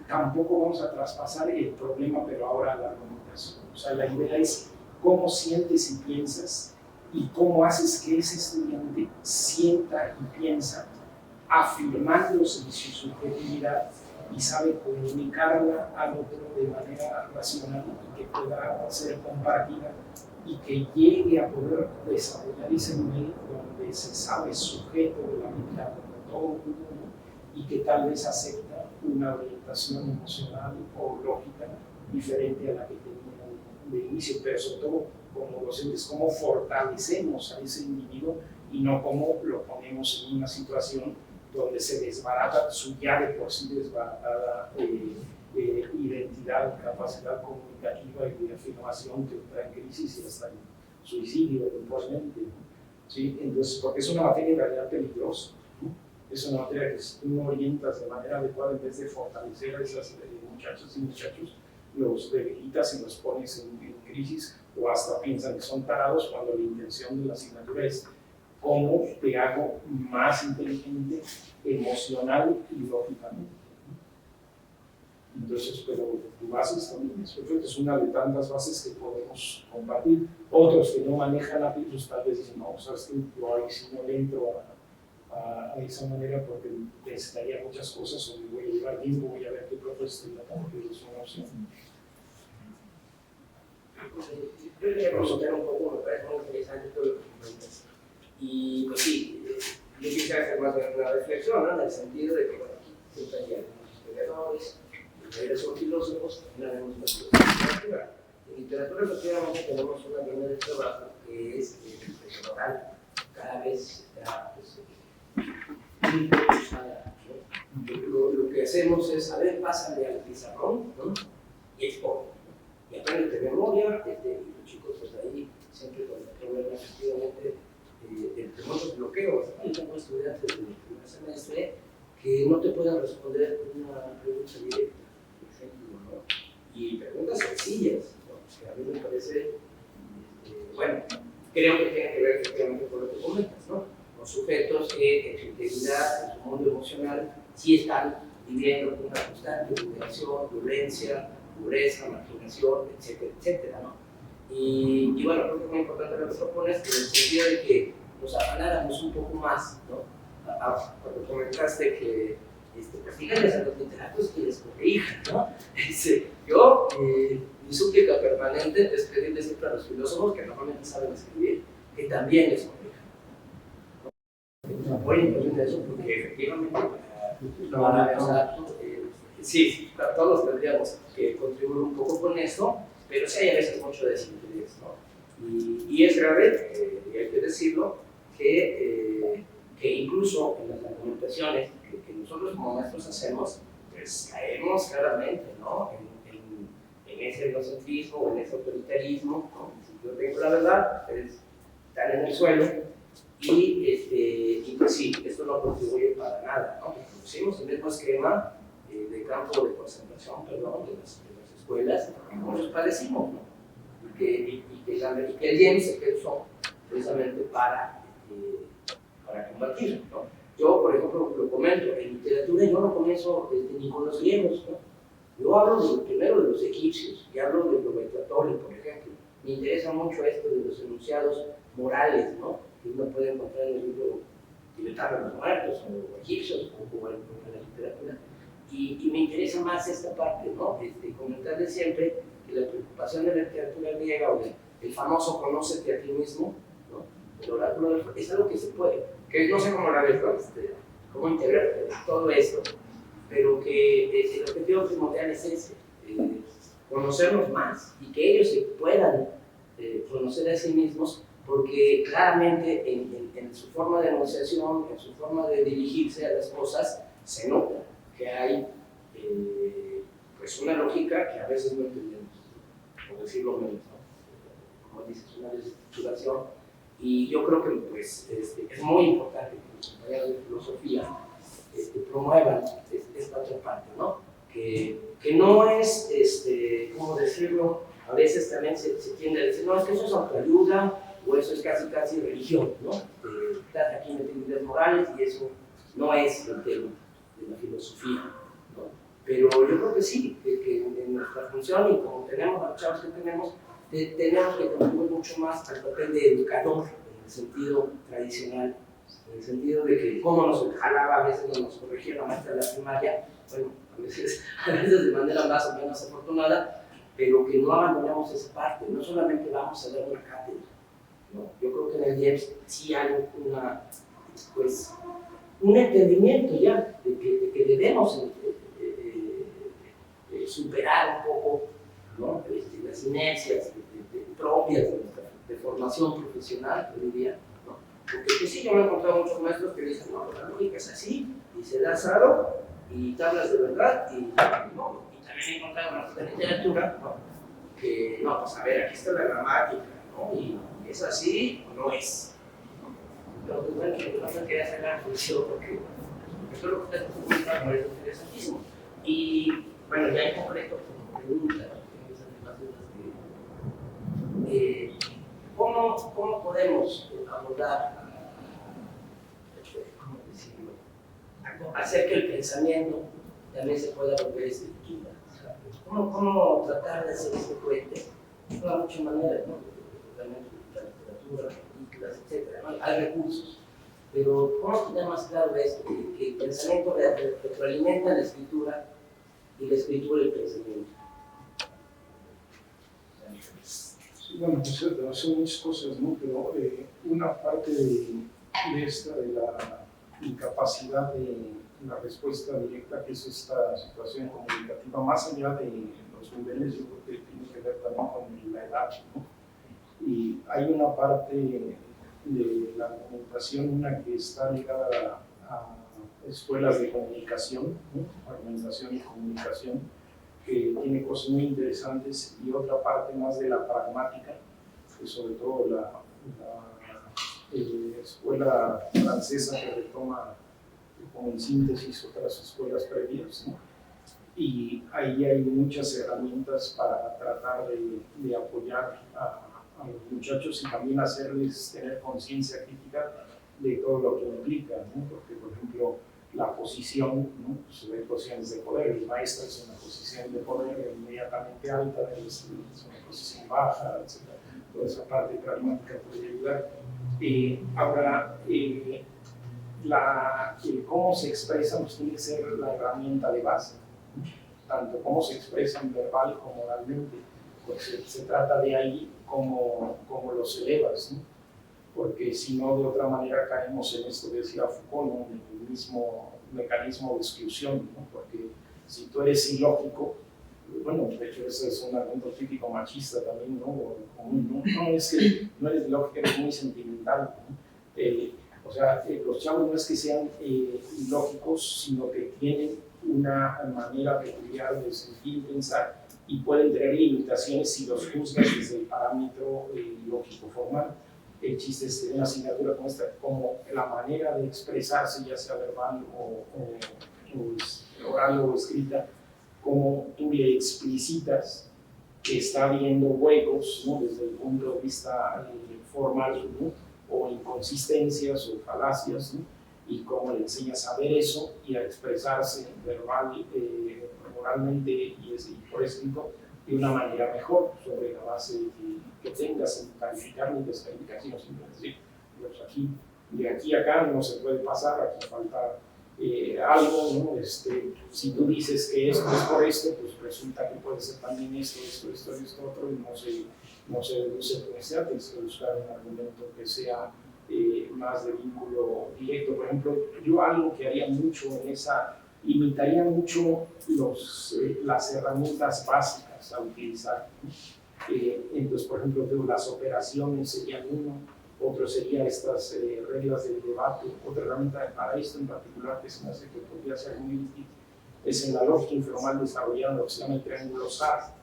tampoco vamos a traspasar el problema, pero ahora a la argumentación. O sea, la idea es cómo sientes y piensas y cómo haces que ese estudiante sienta y piensa afirmándose en su subjetividad y sabe comunicarla al otro de manera racional y que pueda ser compartida y que llegue a poder desarrollar ese nivel donde se sabe sujeto de la vida como todo mundo y que tal vez acepta una orientación emocional o lógica diferente a la que tenía de inicio, pero sobre todo como docentes, cómo fortalecemos a ese individuo y no cómo lo ponemos en una situación donde se desbarata su ya de por sí desbaratada identidad, capacidad comunicativa y de afirmación que entra en crisis y hasta en suicidio eventualmente, ¿no? ¿Sí? Entonces, porque es una materia en realidad peligrosa, ¿no? Es una materia que si tú no orientas de manera adecuada, en vez de fortalecer a esas muchachas y muchachos, los debilitas y los pones en crisis, o hasta piensan que son tarados, cuando la intención de la asignatura es cómo te hago más inteligente emocional y lógicamente. Entonces, pero tu base también es perfecta, es una de tantas bases que podemos compartir. Otros que no manejan apps, tal vez dicen, no, sabes que yo ahí sí no le entro a esa manera porque necesitaría muchas cosas, o me voy a llevar tiempo, voy a ver qué propuesta estoy tratando, que es una opción. Yo quería preguntar un poco, me parece muy interesante todo lo que comentas. Y pues sí, yo quisiera hacer más una reflexión, ¿no? En el sentido de que, bueno, aquí siempre hay algunos historiadores, son filósofos, también haremos una literatura. En literatura, efectivamente, tenemos una línea de trabajo que es la expresión oral. Cada vez está muy impulsada, ¿no? Lo que hacemos es, a ver, pásale al pizarrón, ¿no? Y expone. Y aprende de memoria, y los chicos pues ahí siempre con el problema efectivamente de muchos bloqueos. Yo tengo estudiantes del primer semestre que no te pueden responder una pregunta directa, por ejemplo, ¿no? Y preguntas sencillas, ¿no? Que a mí me parece, bueno, creo que tiene que ver efectivamente con lo que comentas, ¿no? Con sujetos que en su integridad, en su mundo emocional, sí están viviendo una constante vulneración, violencia, pobreza, marginación, etcétera, etcétera, ¿no? Y bueno, creo que es muy importante lo que propones, en el sentido de que nos afanáramos un poco más, ¿no? Cuando comentaste que díganles a los literatos que les corrijan, ¿no? Yo, mi súplica permanente es pedirles siempre a los filósofos que normalmente saben escribir, que también les corrijan. ¿No? Apoyen también eso, porque efectivamente, sí, todos tendríamos que contribuir un poco con esto, pero sí hay a veces mucho desinterés, ¿no? Y es grave, y hay que decirlo, que incluso en las argumentaciones que nosotros como maestros hacemos, pues caemos claramente, ¿no? En ese egocentrismo o en ese autoritarismo, ¿no? Si yo tengo la verdad, ustedes están en el suelo, y pues sí, esto no contribuye para nada, ¿no? Producimos el mismo esquema de campo de concentración, perdón, de las escuelas, que muchos padecimos, ¿no? Y que el IEM se pensó precisamente para combatirlo, ¿no? Yo, por ejemplo, lo comento, en literatura yo no comienzo ni con los griegos, ¿no? Yo hablo primero de los egipcios, y hablo de Platón, por ejemplo. Me interesa mucho esto de los enunciados morales, ¿no? Que uno puede encontrar en el libro Tibetano de los Muertos, o egipcios, o en la literatura. Y me interesa más esta parte, ¿no? Comentarles siempre que la preocupación de la literatura griega, o el famoso conócete a ti mismo, ¿no? El oráculo es algo que se puede, que no sé cómo la ves, cómo integrar todo esto, pero que el objetivo primordial es ese, conocernos más y que ellos se puedan conocer a sí mismos, porque claramente en su forma de enunciación, en su forma de dirigirse a las cosas, se nota que hay pues una lógica que a veces no entendemos, por decirlo menos, ¿no? Como dices, una desestructuración. Y yo creo que pues, es muy importante que los compañeros de filosofía promuevan esta otra parte, ¿no? Que no es, ¿cómo decirlo? A veces también se tiende a decir, no, es que eso es autoayuda, o eso es casi religión, ¿no? Estás aquí metiendo ideas morales y eso no es el tema de la filosofía, ¿no? Pero yo creo que sí, que en nuestra función, y como tenemos los chavos que tenemos que contribuir mucho más al papel de educador, en el sentido tradicional, en el sentido de que cómo nos jalaba, a veces nos corregía la maestra de la primaria, bueno, a veces de manera más o menos afortunada, pero que no abandonemos esa parte, no solamente vamos a dar una cátedra, ¿no? Yo creo que en el IEPS sí hay un entendimiento ya de que debemos superar un poco, ¿no? Las inercias propias de formación profesional, yo diría, ¿no? Porque pues sí, yo me he encontrado muchos maestros que dicen, no, la lógica es así, y se da asado, y tablas de verdad, y no. Y también he encontrado maestros de literatura, ¿no? Que, no, pues a ver, aquí está la gramática, ¿no? Y es así o no es. Pero pues bueno, que no me quería hacer la reflexión porque eso es lo que ustedes publican, me parece interesantísimo. Y bueno, ya en concreto, como pregunta, ¿cómo podemos abordar, cómo decirlo, hacer que el pensamiento también se pueda volver escritura? O sea, ¿cómo tratar de hacer este puente? No hay muchas maneras, ¿no? Realmente la literatura, películas, etc. ¿no? Hay recursos. Pero ¿cómo tener más claro esto? Que el pensamiento retroalimenta la escritura y la escritura el pensamiento. Bueno, pues son muchas cosas, ¿no? Pero una parte de esta, de la incapacidad de la respuesta directa, que es esta situación comunicativa, más allá de los niveles, yo creo que tiene que ver también con la edad, ¿no? Y hay una parte de la argumentación, una que está ligada a escuelas de comunicación, ¿no? Argumentación y comunicación, que tiene cosas muy interesantes, y otra parte más de la pragmática, que sobre todo la escuela francesa que retoma como en síntesis otras escuelas previas, ¿no? Y ahí hay muchas herramientas para tratar de apoyar a los muchachos y también hacerles tener conciencia crítica de todo lo que implica, ¿no? Porque, por ejemplo, la posición, ¿no? Pues hay posiciones de poder, el maestro es una posición de poder inmediatamente alta, es una posición baja, etc. Toda esa parte pragmática puede ayudar. Ahora, cómo se expresa pues tiene que ser la herramienta de base, ¿no? Tanto cómo se expresan verbal como oralmente, pues se trata de ahí cómo los elevas, ¿no? Porque si no, de otra manera caemos en esto que decía Foucault, ¿no? En el mismo mecanismo de exclusión, ¿no? Porque si tú eres ilógico, bueno, de hecho eso es un argumento típico machista también, ¿no? O común, ¿no? No, es que no eres ilógico, eres muy sentimental, ¿no? O sea, los chavos no es que sean ilógicos, sino que tienen una manera peculiar de sentir y pensar, y pueden tener limitaciones si los juzgas desde el parámetro lógico formal. El chiste es que una asignatura como esta, como la manera de expresarse, ya sea verbal o oral o escrita, como tú le explicitas que está viendo huecos, ¿no? Desde el punto de vista formal, ¿no? O inconsistencias o falacias, ¿no? Y cómo le enseñas a ver eso y a expresarse verbal, oralmente y por escrito de una manera mejor, sobre la base que tengas en calificar ni descalificar, sino simplemente decir, pues aquí, de aquí a acá no se puede pasar, aquí falta algo, ¿no? Si tú dices que esto es por esto, pues resulta que puede ser también esto, otro, y no se deduce por ese, tienes que buscar un argumento que sea más de vínculo directo. Por ejemplo, yo algo que haría mucho en esa, imitaría mucho las herramientas básicas a utilizar. Entonces, por ejemplo, las operaciones serían uno, otro sería estas reglas del debate. Otra herramienta para esto en particular que se me hace que podría ser muy útil es en la lógica informal desarrollando lo que se llama el triángulo SAR.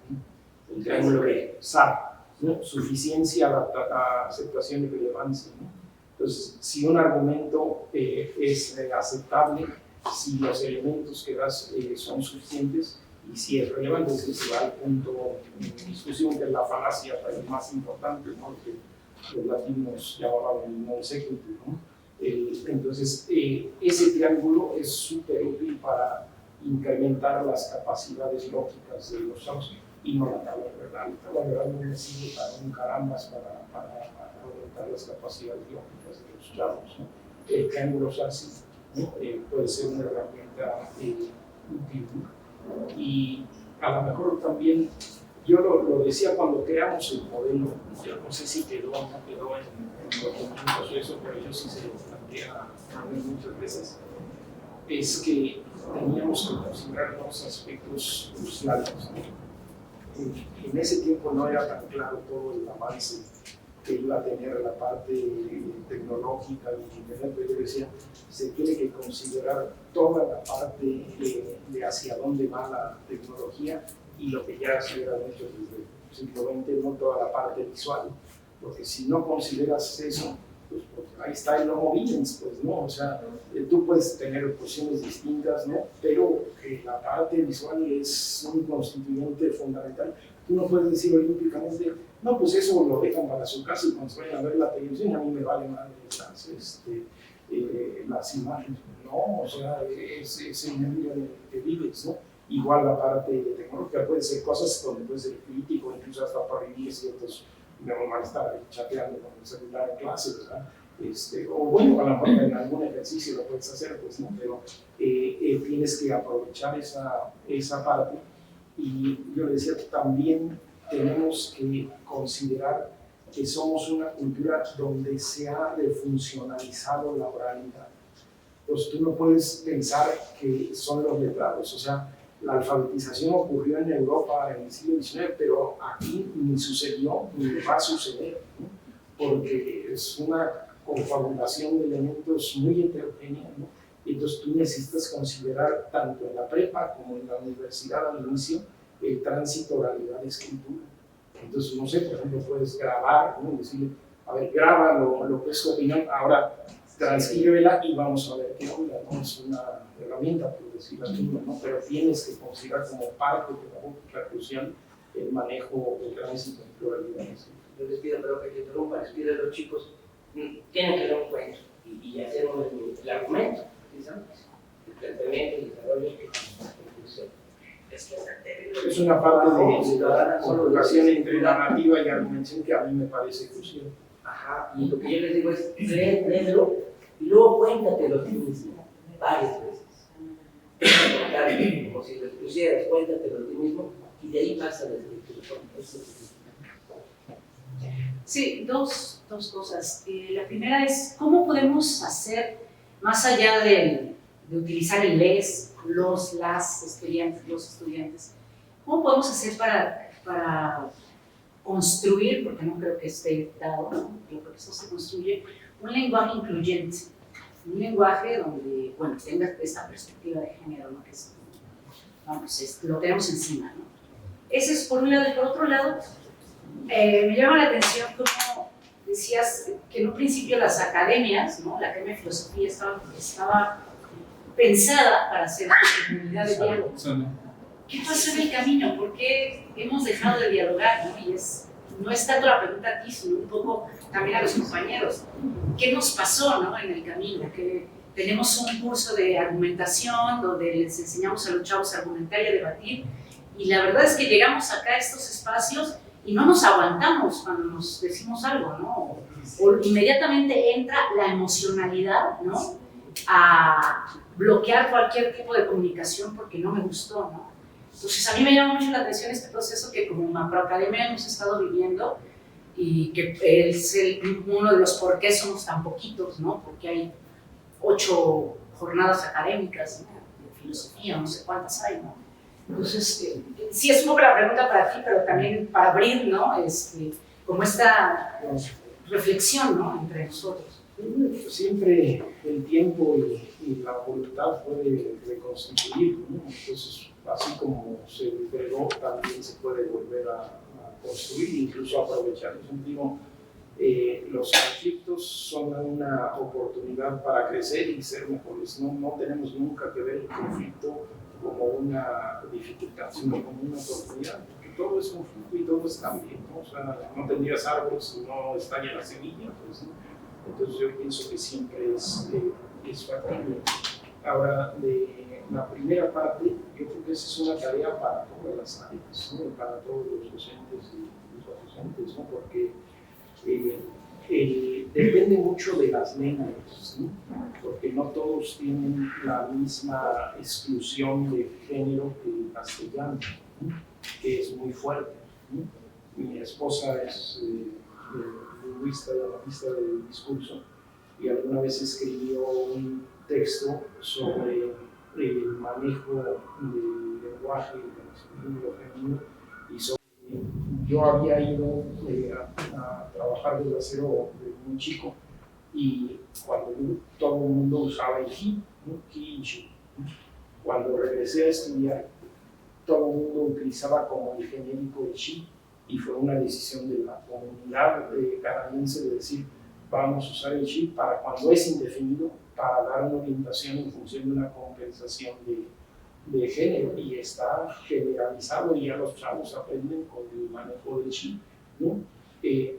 El triángulo de SAR, ¿no? Suficiencia, aceptación y relevancia, ¿no? Entonces, si un argumento es aceptable, si los elementos que das son suficientes y si es relevante, es decir, se va al punto de discusión, que es la falacia el más importante, ¿no? Que los latinos llamaban el non sequitur, ¿no? Entonces, ese triángulo es súper útil para incrementar las capacidades lógicas de los chavos, y no la tabla verbal. La tabla verbal no me sirve para un carambas para aumentar las capacidades lógicas de los chavos, ¿no? El triángulo así, ¿no? Puede ser una herramienta útil, ¿no? Y a lo mejor también, yo lo decía cuando creamos el modelo, yo no sé si quedó o no quedó en documentos o eso, pero yo sí se lo plantea muchas veces, es que teníamos que considerar dos aspectos cruciales, ¿no? En ese tiempo no era tan claro todo el avance que iba a tener la parte tecnológica y internet, pero yo decía, se tiene que considerar toda la parte de hacia dónde va la tecnología y lo que ya se hubiera hecho desde el siglo XX, no toda la parte visual, porque si no consideras eso, pues ahí está el homo videns, pues, ¿no? O sea, tú puedes tener posiciones distintas, ¿no? Pero la parte visual es un constituyente fundamental. Tú no puedes decir olímpicamente, no, pues eso lo dejan para su casa y cuando se vayan a ver la televisión, a mí me vale madre las imágenes. No, o sea, es el medio en el que vives, ¿no? Igual la parte tecnológica puede ser cosas donde puede ser crítico, incluso hasta para vivir ciertos, no van a estar chateando con el celular en clase, ¿verdad? O bueno, a lo mejor en algún ejercicio lo puedes hacer, pues, ¿no? Pero tienes que aprovechar esa parte. Y yo le decía que también tenemos que considerar que somos una cultura donde se ha defuncionalizado la oralidad. Pues tú no puedes pensar que son los letrados, o sea, la alfabetización ocurrió en Europa en el siglo XIX, pero aquí ni sucedió ni va a suceder, ¿no? Porque es una confabulación de elementos muy heterogénea, ¿no? Y entonces tú necesitas considerar tanto en la prepa como en la universidad al inicio el tránsito oralidad-escritura. Entonces, no sé, por ejemplo, puedes grabar, ¿no? Decirle, a ver, graba lo que es tu opinión, ahora transcríbela y vamos a ver qué onda, ¿no? Es una herramienta, por decirlo así, ¿no? Pero tienes que considerar como parte pedagógica crucial el manejo del tránsito en pluralidades. Yo les pido, pero que te interrumpa, les pido a los chicos, tienen que dar un cuento y hacer el argumento, precisamente, el planteamiento, el desarrollo, la conclusión. Es una parte de la conjugación entre narrativa y argumentación que a mí me parece crucial. Ajá, y lo que yo les digo es, léelo y luego cuéntatelo a ti mismo, varias veces. Como si lo pusieras, cuéntatelo a ti mismo y de ahí pasa la escritura. Sí, dos cosas. La primera es, ¿cómo podemos hacer, más allá de utilizar el les, las estudiantes, los estudiantes, cómo podemos hacer para construir, porque no creo que esté dado, ¿no? Yo creo que eso se construye, un lenguaje incluyente, un lenguaje donde, bueno, tenga esta perspectiva de género, ¿no? Que es, vamos, lo tenemos encima, ¿no? Ese es por un lado, y por otro lado, me llama la atención como decías que en un principio las academias, ¿no? La Academia de Filosofía estaba pensada para ser una comunidad de diálogo. ¿Qué pasó en el camino? ¿Por qué hemos dejado de dialogar? ¿No? Y no es tanto la pregunta a ti, sino un poco también a los compañeros. ¿Qué nos pasó, ¿no? En el camino? Que tenemos un curso de argumentación donde les enseñamos a los chavos a argumentar y a debatir, y la verdad es que llegamos acá a estos espacios y no nos aguantamos cuando nos decimos algo, ¿no? O inmediatamente entra la emocionalidad, ¿no? A bloquear cualquier tipo de comunicación porque no me gustó, ¿no? Entonces a mí me llama mucho la atención este proceso que como macroacademia hemos estado viviendo y que es uno de los por qué somos tan poquitos, ¿no? Porque hay 8 jornadas académicas, ¿no? De filosofía, no sé cuántas hay, ¿no? Entonces, sí es un poco la pregunta para ti, pero también para abrir, ¿no? Como esta reflexión, ¿no? Entre nosotros. Siempre el tiempo y la voluntad puede reconstituir, ¿no? Entonces, así como se entregó, también se puede volver a construir, incluso aprovechar. Yo digo, los conflictos son una oportunidad para crecer y ser mejores. No tenemos nunca que ver el conflicto como una dificultad, sino como una oportunidad, porque todo es conflicto y todo es cambio, ¿no? O sea, no tendrías árboles si no estalla la semilla, pues, ¿no? Entonces yo pienso que siempre es factible. Ahora, de la primera parte, yo creo que esa es una tarea para todas las áreas, ¿no? Para todos los docentes y los asistentes, ¿no? Porque depende mucho de las lenguas, ¿no? Porque no todos tienen la misma exclusión de género que el castellano, ¿no? Que es muy fuerte, ¿no? Mi esposa es lingüista y analista del discurso y alguna vez escribió un texto sobre el manejo del lenguaje, del masculino y lo femenino, y sobre yo había ido a trabajar desde acero de muy chico y cuando todo el mundo usaba el He, ¿no? He y she. Cuando regresé a estudiar, todo el mundo utilizaba como el genérico el she y fue una decisión de la comunidad canadiense de decir vamos a usar el she para cuando es indefinido, para dar una orientación en función de una compensación de género y está generalizado y ya los chavos aprenden con el manejo del she, ¿no?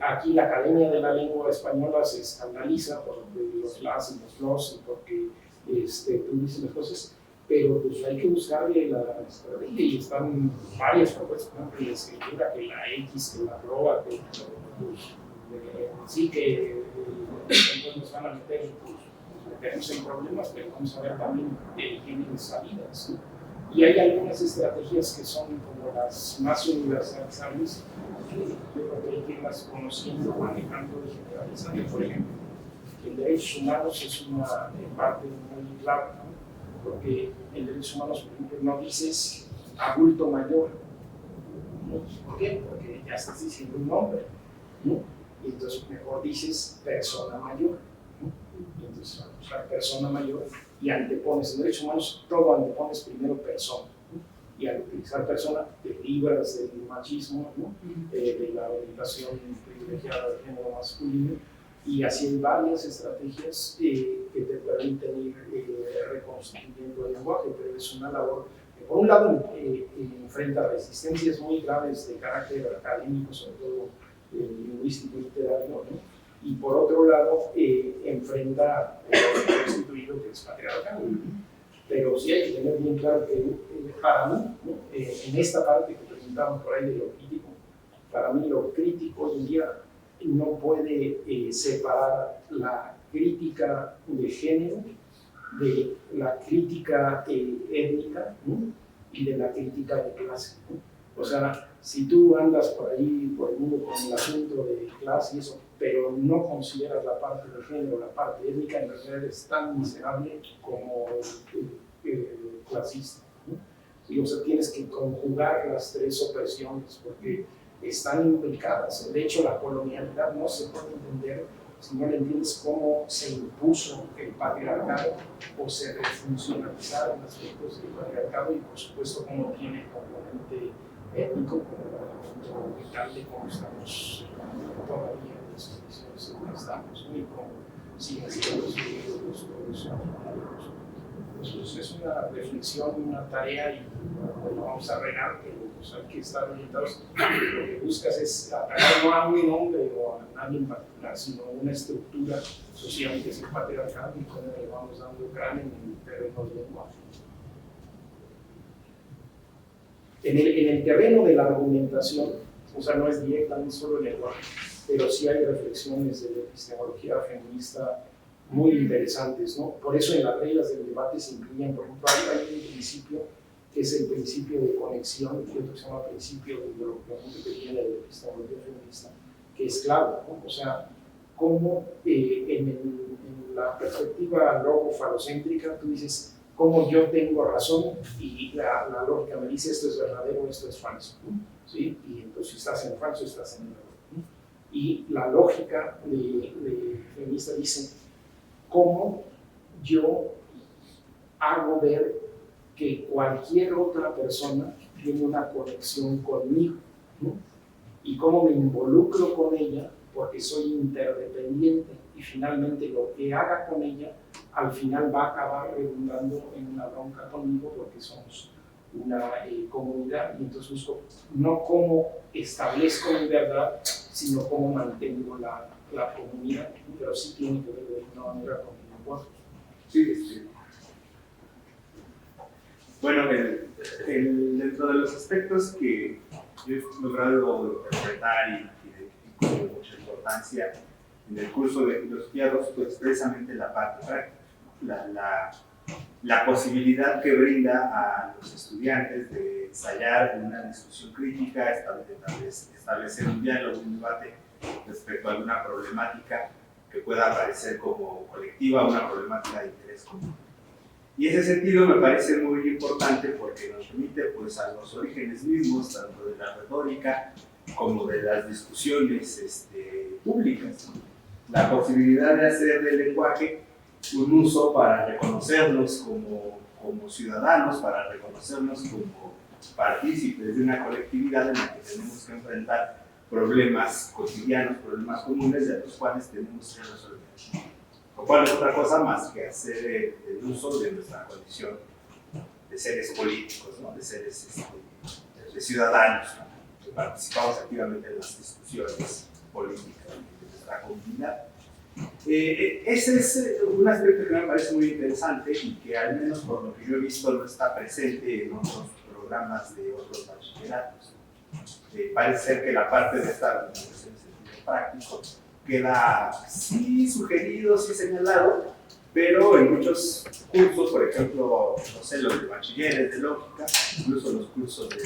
Aquí la Academia de la Lengua Española se escandaliza por los las y los los y porque tú dices las cosas, pero pues hay que buscarle la estrategia y están varias propuestas, ¿no? Que la escritura, que la X, que la arroba, que sí que entonces nos van a meter, pues, meternos en problemas, pero vamos a ver también que tienen salidas, ¿no? Y hay algunas estrategias que son como las más universalizables, que yo creo que hay que irlas conociendo, manejando y generalizando. Por ejemplo, en derechos humanos es una parte muy clave, ¿no? Porque en derechos humanos, por ejemplo, no dices adulto mayor, ¿no? ¿Por qué? Porque ya estás diciendo un nombre, ¿no? Y entonces mejor dices persona mayor, ¿no? Y entonces vamos a usar persona mayor y antepones, en derechos humanos todo antepones primero persona, ¿no? Y al utilizar persona te libras del machismo, ¿no? De la orientación privilegiada del género masculino, y así hay varias estrategias que te permiten ir reconstruyendo el lenguaje, pero es una labor que por un lado enfrenta resistencias muy graves de carácter académico, sobre todo lingüístico y literario, ¿no? Y por otro lado enfrenta lo constituido que es patriarcal. Pero sí hay que tener bien claro que para mí, ¿no? En esta parte que presentamos por ahí de lo crítico, para mí lo crítico hoy en día no puede separar la crítica de género de la crítica étnica, ¿no? Y de la crítica de clase, ¿no? O sea, si tú andas por ahí, por el mundo con el asunto de clase y eso, pero no consideras la parte de género, la parte étnica, en realidad es tan miserable como clasista, ¿no? Y o sea, tienes que conjugar las tres opresiones porque están implicadas. De hecho, la colonialidad no se puede entender si no le entiendes cómo se impuso el patriarcado o se refuncionalizaron aspectos del patriarcado y, por supuesto, cómo tiene componente étnico, como elemento vital de cómo estamos todavía en las condiciones en que estamos, y cómo siguen siendo los griegos, Entonces es una reflexión, una tarea y bueno, vamos a regar, pero pues, hay que estar orientados. Lo que buscas es atacar no a un hombre o a nadie en particular, sino una estructura social que es el patriarcado y cómo le vamos dando cráneo en el terreno del lenguaje. En el terreno de la argumentación, o sea, no es directamente solo el lenguaje, pero sí hay reflexiones de epistemología feminista muy interesantes, ¿no? Por eso en las reglas del debate se incluyen, por ejemplo, hay un principio que es el principio de conexión, y otro que se llama principio de involucramiento que viene de la epistemología feminista, que es clave, ¿no? O sea, cómo en la perspectiva logo-falocéntrica tú dices cómo yo tengo razón y la lógica me dice esto es verdadero, esto es falso, ¿no? ¿Sí? Y entonces si estás en falso, estás en error, ¿no? Y la lógica de feminista dice cómo yo hago ver que cualquier otra persona tiene una conexión conmigo, ¿no? Y cómo me involucro con ella porque soy interdependiente y finalmente lo que haga con ella al final va a acabar redundando en una bronca conmigo porque somos una comunidad, y entonces busco no cómo establezco mi verdad, sino cómo mantengo la comunidad, pero sí tiene que ver de alguna manera con el lenguaje. Sí, sí. Bueno, dentro de los aspectos que yo he logrado interpretar y con mucha importancia en el curso de filosofía 2 fue expresamente la parte práctica, la posibilidad que brinda a los estudiantes de ensayar una discusión crítica, establecer un diálogo, un debate respecto a alguna problemática que pueda aparecer como colectiva, una problemática de interés común. Y ese sentido me parece muy importante porque nos remite pues, a los orígenes mismos, tanto de la retórica como de las discusiones públicas, ¿no? La posibilidad de hacer del lenguaje un uso para reconocernos como ciudadanos, para reconocernos como partícipes de una colectividad en la que tenemos que enfrentar problemas cotidianos, problemas comunes de los cuales tenemos que resolver. Lo cual es otra cosa más que hacer el uso de nuestra condición de seres políticos, ¿no? De seres de ciudadanos, ¿no? Que participamos activamente en las discusiones políticas de nuestra comunidad. Ese es un aspecto que me parece muy interesante y que al menos por lo que yo he visto no está presente en otros programas de otros bachilleratos. Parece ser que la parte de esta argumentación en sentido práctico queda sí sugerido, sí señalado, pero en muchos cursos, por ejemplo, no sé, los de bachilleres de lógica, incluso los cursos de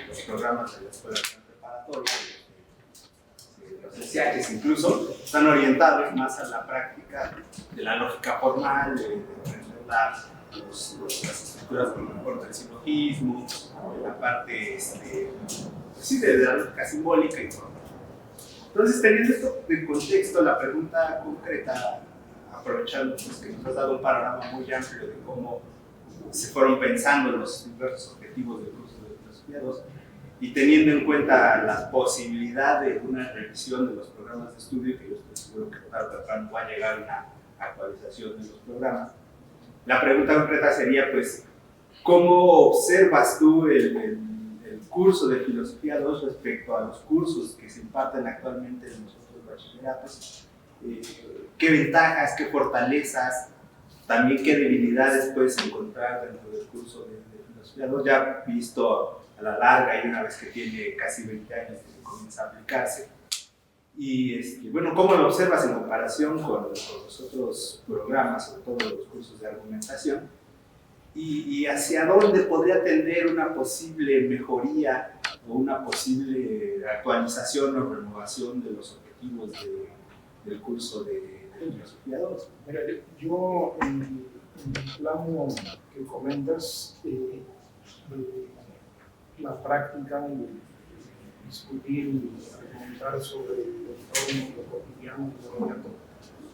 los programas de la escuela preparatoria, los CCHs incluso, están orientados más a la práctica de la lógica formal, de enfrentar las estructuras del silogismo, la parte sí, de la lógica simbólica y todo. Entonces, teniendo esto de contexto, la pregunta concreta, aprovechando pues, que nos has dado un panorama muy amplio de cómo se fueron pensando los diversos objetivos del curso de Filosofía 2, y teniendo en cuenta la posibilidad de una revisión de los programas de estudio, que yo estoy seguro que tarde o temprano va a llegar una actualización de los programas, la pregunta concreta sería, pues, ¿cómo observas tú el curso de Filosofía 2 respecto a los cursos que se imparten actualmente en los otros bachilleratos? ¿Qué ventajas, qué fortalezas, también qué debilidades puedes encontrar dentro del curso de Filosofía 2, ya visto a la larga y una vez que tiene casi 20 años que se comienza a aplicarse? Y bueno, ¿cómo lo observas en comparación con los otros programas, sobre todo los cursos de argumentación? Y hacia dónde podría tender una posible mejoría o una posible actualización o renovación de los objetivos del curso de Filosofía 2. Mira, yo en el plano que comentas, la práctica y discutir y argumentar sobre el entorno, lo cotidiano, lo inmediato,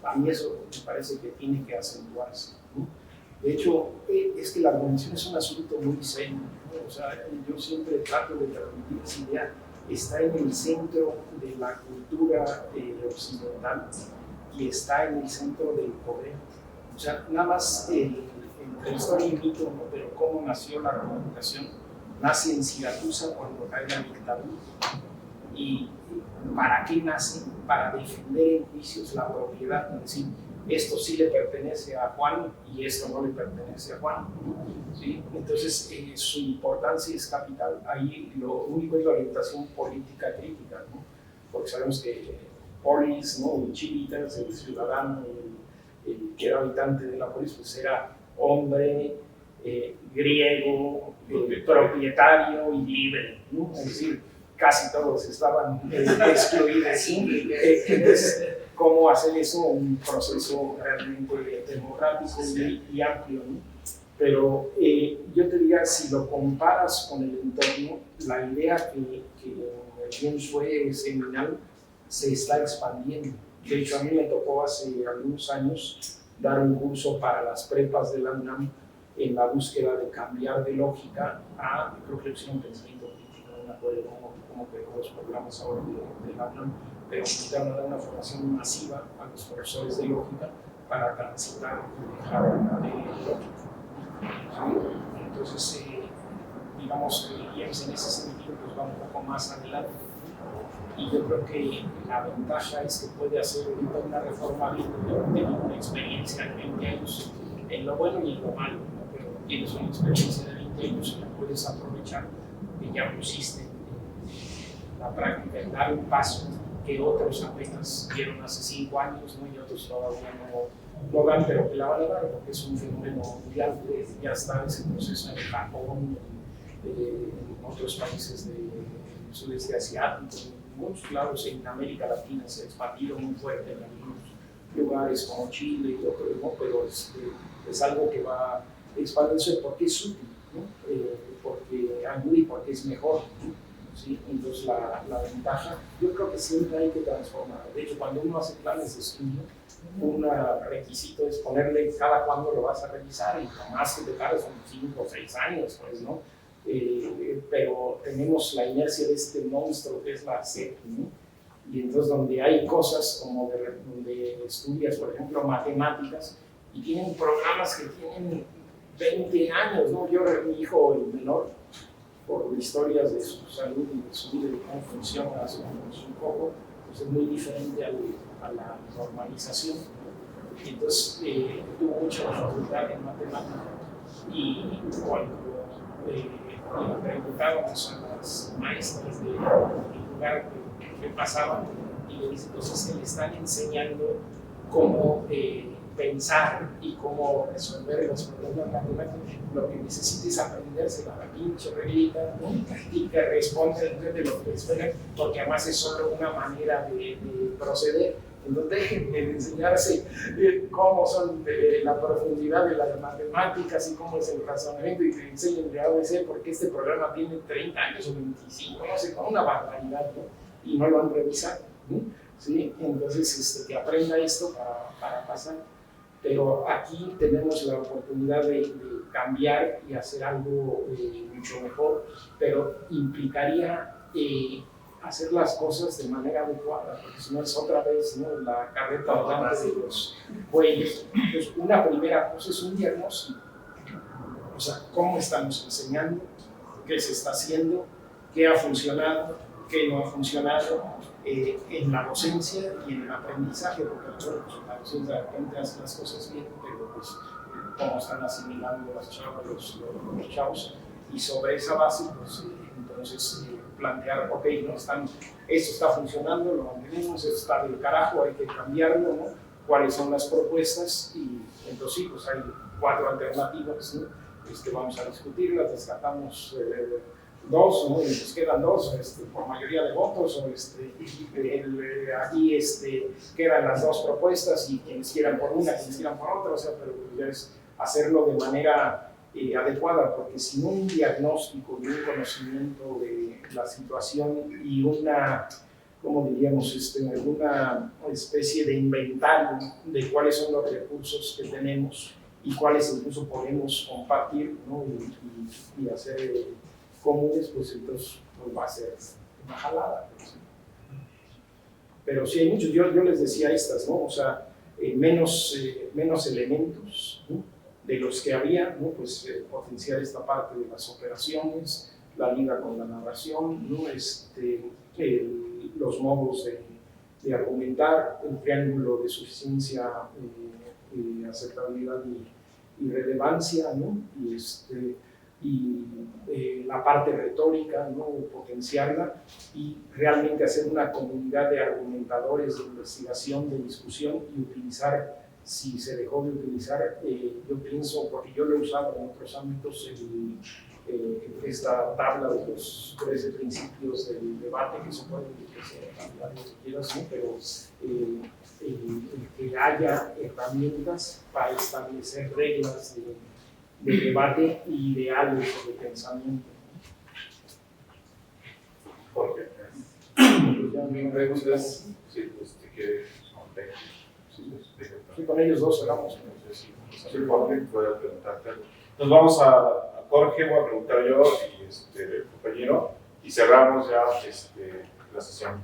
a mí eso me parece que tiene que acentuarse, ¿no? De hecho, es que la argumentación es un asunto muy serio, ¿no? O sea, yo siempre trato de transmitir esa idea, está en el centro de la cultura occidental y está en el centro del poder. O sea, nada más entre historia y mito, ¿no? Pero cómo nació la argumentación, nace en Siracusa cuando cae la dictadura. ¿Y para qué nace? Para defender en juicios la propiedad, es decir, esto sí le pertenece a Juan y esto no le pertenece a Juan, ¿sí? Entonces su importancia es capital. Ahí lo único es la orientación política crítica, ¿no? Porque sabemos que polis, ¿no? El chilitas, el ciudadano, el que era habitante de la polis, pues era hombre, griego, propietario y libre, ¿no? Es decir, casi todos estaban excluidos. Entonces, ¿cómo hacer eso? Un proceso realmente democrático y amplio, ¿no? Pero yo te diría, si lo comparas con el entorno, la idea que bien fue seminal se está expandiendo. De hecho, a mí me tocó hace algunos años dar un curso para las prepas de la UNAM en la búsqueda de cambiar de lógica a, creo que lo hicieron pensamiento crítico, no me acuerdo cómo quedó los programas ahora de la UNAM, pero necesitaron dar una formación masiva a los profesores de lógica para transitar y dejar de lógica. ¿Sí? Entonces, digamos que James en ese sentido pues va un poco más adelante. Y yo creo que la ventaja es que puede hacer ahorita una reforma bien, tiene una experiencia de 20 años en lo bueno y en lo malo, ¿no? Pero tienes una experiencia de 20 años y la puedes aprovechar, que ya pusiste en la práctica, en dar un paso que otros apenas dieron hace 5 años, ¿no? Y otros todavía no lo dan, pero que la van a dar porque es un fenómeno mundial. Ya está ese proceso en Japón, en otros países del sudeste asiático, en muchos lados en América Latina se ha expandido muy fuerte en algunos lugares como Chile y otros, ¿no? Pero es algo que va expandiéndose porque es útil, ¿no? Porque ayuda y porque es mejor, ¿no? ¿sí? Entonces la ventaja, yo creo que siempre hay que transformar. De hecho, cuando uno hace planes de estudio, un requisito es ponerle cada cuándo lo vas a revisar, y lo más que te tarda son 5 o 6 años, pues, ¿no? Pero tenemos la inercia de este monstruo que es la SEP, ¿no? Y entonces donde hay cosas como donde estudias, por ejemplo, matemáticas, y tienen programas que tienen 20 años, ¿no? Mi hijo, el menor, por historias de su salud y de su vida y de cómo funciona un poco, pues es muy diferente a la normalización. Y entonces tuvo mucha dificultad en matemáticas, y cuando le preguntábamos a las maestras del lugar que pasaban, y le dicen, entonces que le están enseñando cómo pensar y cómo resolver los problemas matemáticos, lo que necesita es aprenderse la pinche reglita, ¿no? Y que responde de lo que esperan, porque además es solo una manera de proceder. Entonces dejen de enseñarse cómo son la profundidad de las matemáticas y cómo es el razonamiento, y que enseñen de ABC, porque este programa tiene 30 años o 25, no sé, con una barbaridad, ¿no? Y no lo han revisado, ¿no? ¿Sí? Entonces que aprenda esto para pasar. Pero aquí tenemos la oportunidad de cambiar y hacer algo mucho mejor, pero implicaría hacer las cosas de manera adecuada, porque si no es otra vez, ¿no?, la carreta andante de los bueyes. Entonces, una primera cosa es un diagnóstico, o sea, cómo estamos enseñando, qué se está haciendo, qué ha funcionado, qué no ha funcionado en la docencia y en el aprendizaje, porque la docencia de repente hace las cosas bien, pero pues cómo están asimilando los chavos, y sobre esa base, pues entonces plantear, ok, no esto está funcionando, lo mantenemos, esto está del carajo, hay que cambiarlo, ¿no? ¿Cuáles son las propuestas? Y entonces sí, pues hay 4 alternativas, ¿no? Vamos a discutirlas, descartamos 2, ¿no? Y nos quedan 2 por mayoría de votos, o aquí quedan las 2 propuestas, y quienes quieran por una, quienes quieran por otra, o sea, pero ya es hacerlo de manera adecuada, porque sin un diagnóstico y un conocimiento de la situación y una, ¿cómo diríamos?, alguna especie de inventario de cuáles son los recursos que tenemos y cuáles incluso podemos compartir, ¿no?, y hacer comunes, pues entonces pues va a ser una jalada. Pero sí hay muchos, yo les decía estas, ¿no? O sea, menos elementos, ¿no?, de los que había, ¿no? Pues potenciar esta parte de las operaciones, la liga con la narración, ¿no? Los modos de argumentar, el triángulo de suficiencia, aceptabilidad y relevancia, ¿no? Y la parte retórica, ¿no?, potenciarla, y realmente hacer una comunidad de argumentadores, de investigación, de discusión, y utilizar, si se dejó de utilizar, yo pienso, porque yo lo he usado en otros ámbitos, esta tabla de los 13 principios del debate, que se puede cambiar lo que quieras, ¿no? Pero que haya herramientas para establecer reglas de debate y ideales de pensamiento. Jorge. Mi pregunta es, Sí, pues te quieres. Sí, con ellos dos cerramos. Sí, Jorge, puedo preguntarte algo. Nos vamos a Jorge, voy a preguntar yo y el compañero, y cerramos ya la sesión.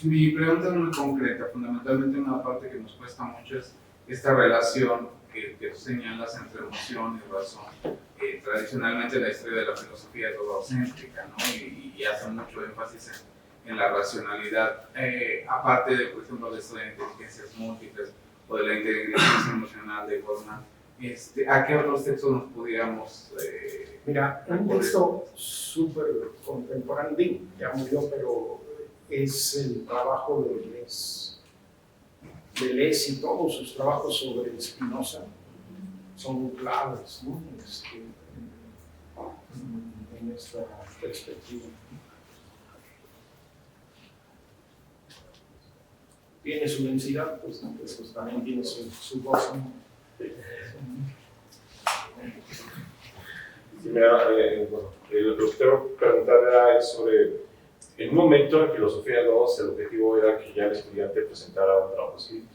mi pregunta es muy concreta. Fundamentalmente una parte que nos cuesta mucho es esta relación que tú señalas entre emoción y razón. Tradicionalmente la historia de la filosofía es logocéntrica, ¿no? Y hace mucho énfasis en la racionalidad, aparte de, por ejemplo, de esto de inteligencias múltiples o de la inteligencia emocional de forma. ¿A qué otros textos nos pudiéramos Mira, un texto súper contemporáneo, ya murió, pero es el trabajo de Deleuze, y todos sus trabajos sobre Spinoza son claves, ¿no?, en esta perspectiva. Tiene su densidad, pues, ¿no?, pues también tiene su voz, ¿no? Sí, mira, lo que quiero preguntar era sobre En un momento en Filosofía 2, el objetivo era que ya el estudiante presentara un trabajo escrito.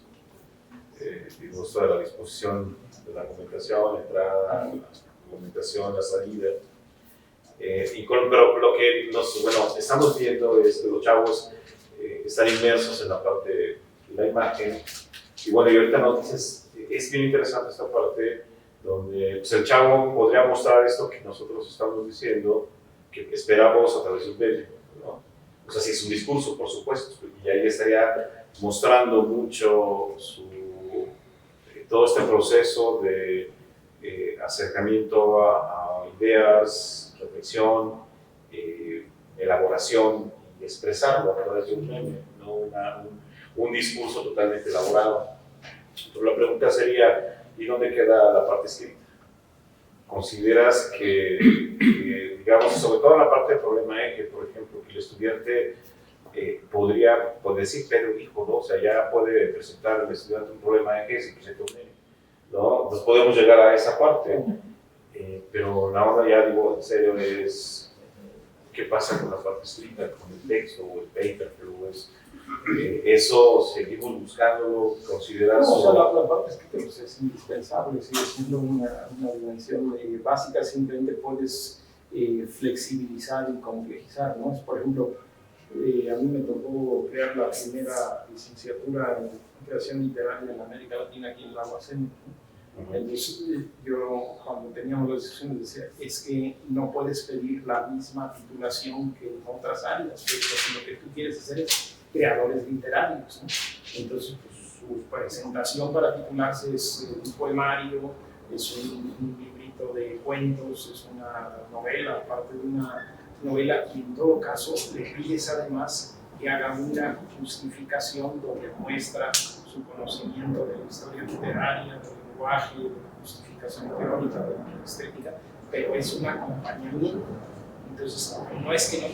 Digo, esto de la disposición de la argumentación, la entrada, la argumentación, la salida. Pero lo que estamos viendo es que los chavos están inmersos en la parte de la imagen. Y bueno, y ahorita nos dices, es bien interesante esta parte donde pues, el chavo podría mostrar esto que nosotros estamos diciendo, que esperamos a través de un medio, ¿no? O sea, si es un discurso, por supuesto, y ahí estaría mostrando mucho todo este proceso de acercamiento a ideas, reflexión, elaboración y expresarlo a través de un medio, no un discurso totalmente elaborado. Pero la pregunta sería, ¿y dónde queda la parte escrita? ¿Consideras que digamos, sobre todo en la parte del problema eje, por ejemplo, que el estudiante podría decir, pero hijo, ¿no? O sea, ya puede presentar al estudiante un problema eje si presenta un eje, ¿no? Entonces podemos llegar a esa parte, pero la onda ya, digo, en serio, es qué pasa con la parte escrita, con el texto o el paper, pero eso seguimos buscándolo, consideras... No, o sea, la parte escrita pues, es indispensable, sigue siendo una dimensión básica, simplemente puedes flexibilizar y complejizar, ¿no? Por ejemplo, a mí me tocó crear la primera licenciatura en creación literaria en América Latina aquí en la UASM. Entonces, yo cuando teníamos las discusiones decía, es que no puedes pedir la misma titulación que en otras áreas, porque lo que tú quieres hacer es creadores literarios, ¿no? Entonces, pues, su presentación para titularse es un poemario, es un librito de cuentos, es una novela, aparte de una novela, y en todo caso le pides además que haga una justificación donde muestra su conocimiento de la historia literaria, del lenguaje, de la justificación teórica, de la estética, pero es un acompañamiento. Entonces, no es que no